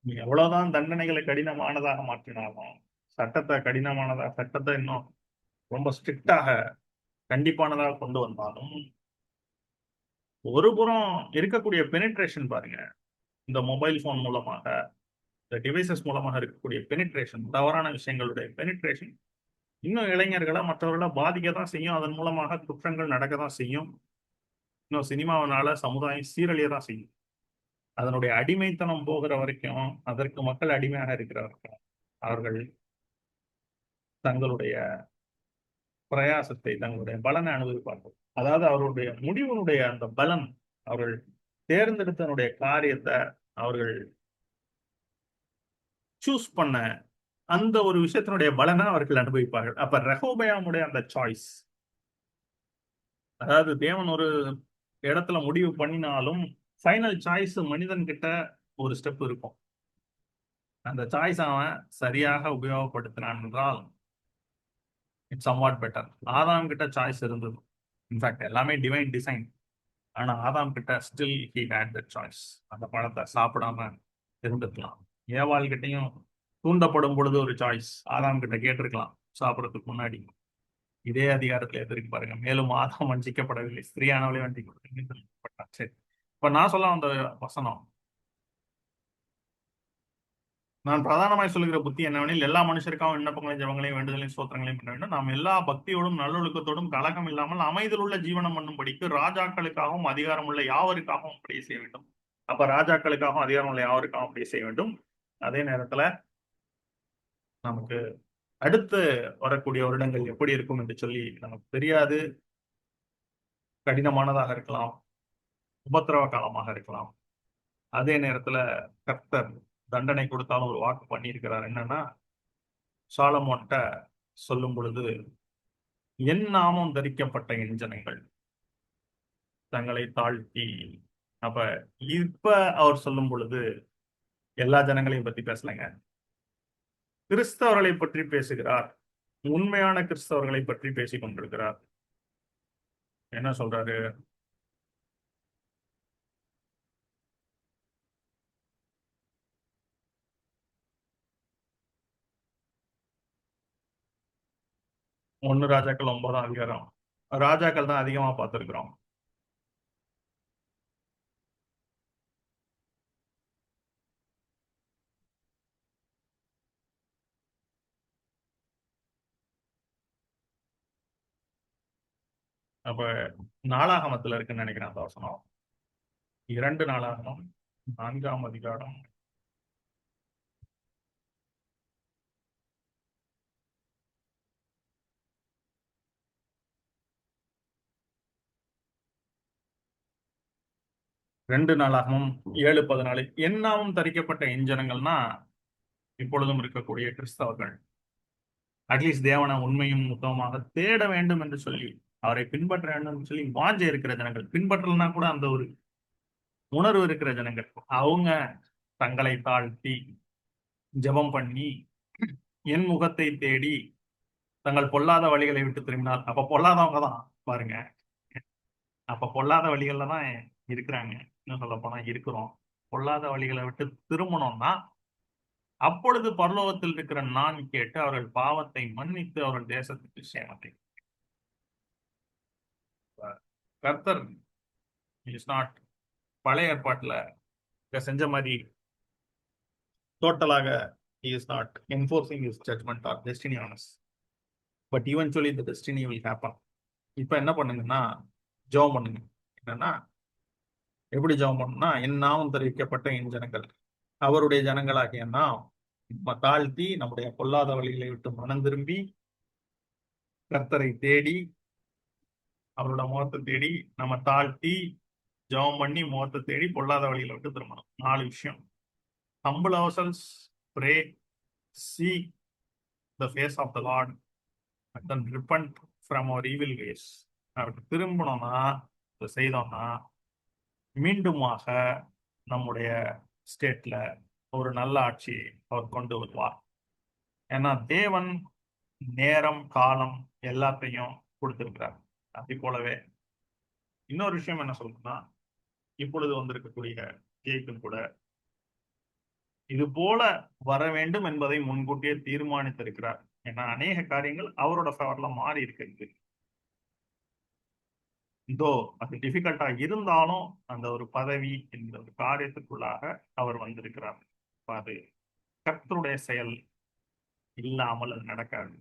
நீ எவ்வளவுதான் தண்டனைகளை கடினமானதாக மாற்றினாலும் சட்டத்தை இன்னும் ரொம்ப ஸ்ட்ரிக்டாக கண்டிப்பானதாக கொண்டு வந்தாலும் ஒரு புறம் இருக்கக்கூடிய பெனிட்ரேஷன் பாருங்க. இந்த மொபைல் போன் மூலமாக, இந்த டிவைசஸ் மூலமாக இருக்கக்கூடிய பெனிட்ரேஷன், தவறான விஷயங்களுடைய பெனிட்ரேஷன் இன்னும் இளைஞர்களை மற்றவர்களை பாதிக்க தான் செய்யும். அதன் மூலமாக குற்றங்கள் நடக்க தான் செய்யும். இன்னும் சினிமாவினால சமுதாயம் சீரழிய தான் செய்யும். அதனுடைய அடிமைத்தனம் போகிற வரைக்கும், அதற்கு மக்கள் அடிமையாக இருக்கிற வரைக்கும் அவர்கள் தங்களுடைய பிரயாசத்தை, தங்களுடைய பலனை அனுபவிப்பார்கள். அதாவது அவருடைய முடிவினுடைய அந்த பலன், அவர்கள் தேர்ந்தெடுத்தனுடைய காரியத்தை அவர்கள் சூஸ் பண்ண அந்த ஒரு விஷயத்தினுடைய பலனை அவர்கள் அனுபவிப்பார்கள். அப்ப ரெகோபயாமுடைய அந்த சாய்ஸ், அதாவது தேவன் ஒரு இடத்துல முடிவு பண்ணினாலும் ஃபைனல் சாய்ஸ் மனிதன் கிட்ட ஒரு ஸ்டெப் இருக்கும். அந்த சாய்ஸ் அவன் சரியாக உபயோகப்படுத்தினான் என்றால் இட்ஸ் சம்வாட் பெட்டர். ஆதாம் கிட்ட சாய்ஸ் இருந்தது. இன்ஃபேக்ட் எல்லாமே டிவைன் டிசைன். ஆனா ஆதாம் கிட்ட still he had the choice. அந்த பழத்தை சாப்பிடாம இருந்துக்கலாம். ஏவாள் கிட்டையும் தூண்டப்படும் பொழுது ஒரு சாய்ஸ் ஆதாம் கிட்ட கேட்டிருக்கலாம் சாப்பிடறதுக்கு முன்னாடி. இதே அதிகாரத்துல எதிர்க்கு பாருங்க, மேலும் ஆதாம் வஞ்சிக்கப்படவில்லை, ஸ்திரீயானவளே வஞ்சிக்கப்பட்டான். சரி, இப்ப நான் சொல்ல வந்த வசனம், நான் பிரதானமாய் சொல்லுகிற புத்தி என்னவெனில், எல்லா மனுஷருக்காகவும் விண்ணப்பங்களையும் ஜெபங்களையும் வேண்டுதலையும் ஸ்தோத்திரங்களையும் பண்ண வேண்டும். நாம் எல்லா பக்தியோடும் நல்லொழுக்கத்தோடும் கலகம் இல்லாமல் அமைதியில் உள்ள ஜீவனம் பண்ணும்படிக்கு ராஜாக்களுக்காகவும் அதிகாரம் உள்ள யாவருக்காகவும் அப்படியே செய்ய வேண்டும். அப்ப ராஜாக்களுக்காகவும் அதிகாரம் உள்ள யாவருக்காகவும் அப்படியே செய்ய வேண்டும். அதே நேரத்துல நமக்கு அடுத்து வரக்கூடிய வருடங்கள் எப்படி இருக்கும் என்று சொல்லி நமக்கு தெரியாது. கடினமானதாக இருக்கலாம், உபத்திரவ காலமாக இருக்கலாம். அதே நேரத்துல கர்த்தர் தண்டனை கொடுத்தாலும் ஒரு வாக்கு பண்ணியிருக்கிறார். என்னன்னா, சாலமோன்ட்ட சொல்லும் பொழுது, என் நாமம் தரிக்கப்பட்ட என் ஜனங்கள் தங்களை தாழ்த்தி. அப்ப இப்ப அவர் சொல்லும் பொழுது எல்லா ஜனங்களையும் பத்தி பேசலைங்க, கிறிஸ்தவர்களை பற்றி பேசுகிறார். உண்மையான கிறிஸ்தவர்களை பற்றி பேசிக் கொண்டிருக்கிறார். என்ன சொல்றாரு? 1 ராஜாக்கள் 9ஆம் அதிகாரம். ராஜாக்கள் தான் அதிகமா பார்த்திருக்கிறோம். அப்ப நாளாகமத்துல இருக்குன்னு நினைக்கிறேன் அந்த வசனம். 2 நாளாகமம் 4ஆம் அதிகாரம். ரெண்டு நாளாகவும் 7:14. என்னாவும் தரிக்கப்பட்ட என் ஜனங்கள்னா இப்பொழுதும் இருக்கக்கூடிய கிறிஸ்தவர்கள். அட்லீஸ்ட் தேவனை உண்மையும் உத்தமமாக தேட வேண்டும் என்று சொல்லி, அவரை பின்பற்ற வேண்டும் என்று சொல்லி வாஞ்சை இருக்கிற ஜனங்கள், பின்பற்றலனா கூட அந்த ஒரு உணர்வு இருக்கிற ஜனங்கள், அவங்க தங்களை தாழ்த்தி ஜெபம் பண்ணி என் முகத்தை தேடி தங்கள் பொல்லாத வழிகளை விட்டு திரும்பினால், அப்ப பொல்லாதவங்க தான் பாருங்க, அப்ப பொல்லாத வழிகள்ல தான் இருக்கிறாங்க. இன்னும் சொல்ல போனா இருக்கிறோம். பொல்லாத வழிகளை விட்டு திரும்பணும்னா, அப்பொழுது பரலோகத்தில் இருக்கிற நான் கேட்டு அவர்கள் பாவத்தை மன்னித்து அவர்கள் தேசத்துக்கு சேமத்தை. கர்த்தர் இஸ் நாட் பழைய ஏற்பாட்டுல செஞ்ச மாதிரி டோட்டலாக he is not enforcing his judgment or destiny on us, but eventually the destiny will happen. இப்ப என்ன பண்ணுங்கன்னா, ஜெபம் பண்ணுங்க. என்னன்னா, எப்படி ஜெபம் பண்ணணும்னா, என் நாமம் தெரிவிக்கப்பட்ட என் ஜனங்கள், அவருடைய ஜனங்களாகிய நாம் நம்ம தாழ்த்தி நம்முடைய பொல்லாத வழிகளை விட்டு மனம் திரும்பி கர்த்தரை தேடி அவரோட முகத்தை தேடி நம்ம தாழ்த்தி ஜெபம் பண்ணி முகத்தை தேடி பொல்லாத வழிகளை விட்டு திரும்பணும். 4 விஷயம். humble ourselves, pray, seek the face of the Lord, and then repent from our evil ways. அவருக்கு திரும்பணும்னா, இதை செய்தோம்னா மீண்டுமாக நம்முடைய ஸ்டேட்ல ஒரு நல்ல ஆட்சி அவர் கொண்டு வருவார். ஏன்னா தேவன் நேரம் காலம் எல்லாத்தையும் கொடுத்திருக்கிறார். அதே போலவே இன்னொரு விஷயம் என்ன சொல்லணும்னா, இப்பொழுது வந்திருக்கக்கூடிய கேக்கும் கூட இது போல வர வேண்டும் என்பதை முன்கூட்டியே தீர்மானித்திருக்கிறார். ஏன்னா அநேக காரியங்கள் அவரோட ஃபேவர்ல மாறி இருக்கிறது. இதோ அது டிஃபிகல்ட்டா இருந்தாலும் அந்த ஒரு பதவி இந்த ஒரு காரியத்துக்குள்ளாக அவர் வந்திருக்கிறார். அது கர்த்தருடைய செயல் இல்லாமல் அது நடக்காது.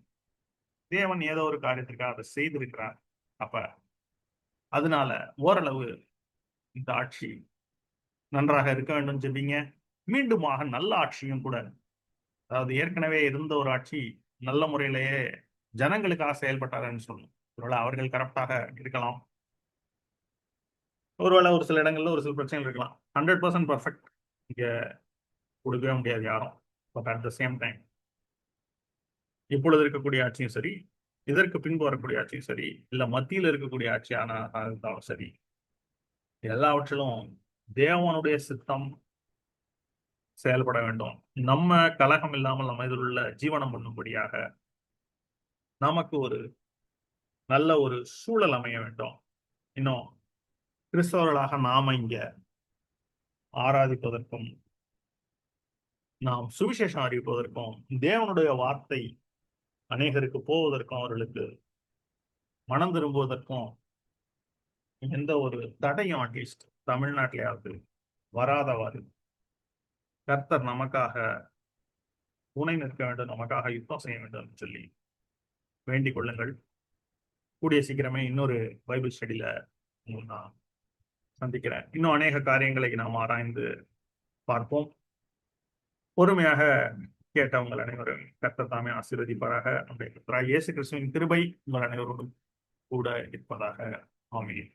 தேவன் ஏதோ ஒரு காரியத்துக்காக அதை செய்திருக்கிறார். அப்ப அதனால ஓரளவு இந்த ஆட்சி நன்றாக இருக்க வேண்டும் ஜெபிங்க. மீண்டுமாக நல்ல ஆட்சியும் கூட, அதாவது ஏற்கனவே இருந்த ஒரு ஆட்சி நல்ல முறையிலேயே ஜனங்களுக்காக செயல்பட்டாருன்னு சொல்லணும். ஒருவேளை அவர்கள் கரெக்டாக இருக்கலாம், ஒருவேளை ஒரு சில இடங்கள்ல ஒரு சில பிரச்சனைகள் இருக்கலாம். 100% பர்ஃபெக்ட் இங்க கொடுக்கவே முடியாது யாரும். But at the same time இப்பொழுது இருக்கக்கூடிய ஆட்சியும் சரி, இதற்கு பின்பு வரக்கூடிய ஆட்சியும் சரி, இல்ல மத்தியில் இருக்கக்கூடிய ஆட்சியான இருந்தாலும் சரி, எல்லாவற்றிலும் தேவனுடைய சித்தம் செயல்பட வேண்டும். நம்ம கலகம் இல்லாமல் நம்ம இதில் உள்ள ஜீவனம் பண்ணும்படியாக நமக்கு ஒரு நல்ல ஒரு சூழல் அமைய வேண்டும். இன்னும் கிறிஸ்தவர்களாக நாம இங்க ஆராதிப்பதற்கும், நாம் சுவிசேஷம் அறிவிப்பதற்கும், தேவனுடைய வார்த்தை அநேகருக்கு போவதற்கும், அவர்களுக்கு மனம் திரும்புவதற்கும் எந்த ஒரு தடையும் அட்லீஸ்ட் தமிழ்நாட்டிலேயாவது வராதவாறு கர்த்தர் நமக்காக துணை நிற்க வேண்டும், நமக்காக யுத்தம் செய்ய வேண்டும் என்று சொல்லி வேண்டிக் கொள்ளுங்கள். கூடிய சீக்கிரமே இன்னொரு பைபிள் ஸ்டடியில உங்களை நான் சந்திக்கிறேன். இன்னும் அநேக காரியங்களை நாம் ஆராய்ந்து பார்ப்போம். பொறுமையாக கேட்ட உங்கள் அனைவரும் கர்த்தர் தாமே ஆசீர்வதிப்பாராக. நம்முடைய கர்த்தராகிய இயேசு கிறிஸ்துவின் கிருபை உங்கள் அனைவரோடும் கூட இருப்பதாக. ஆமென்.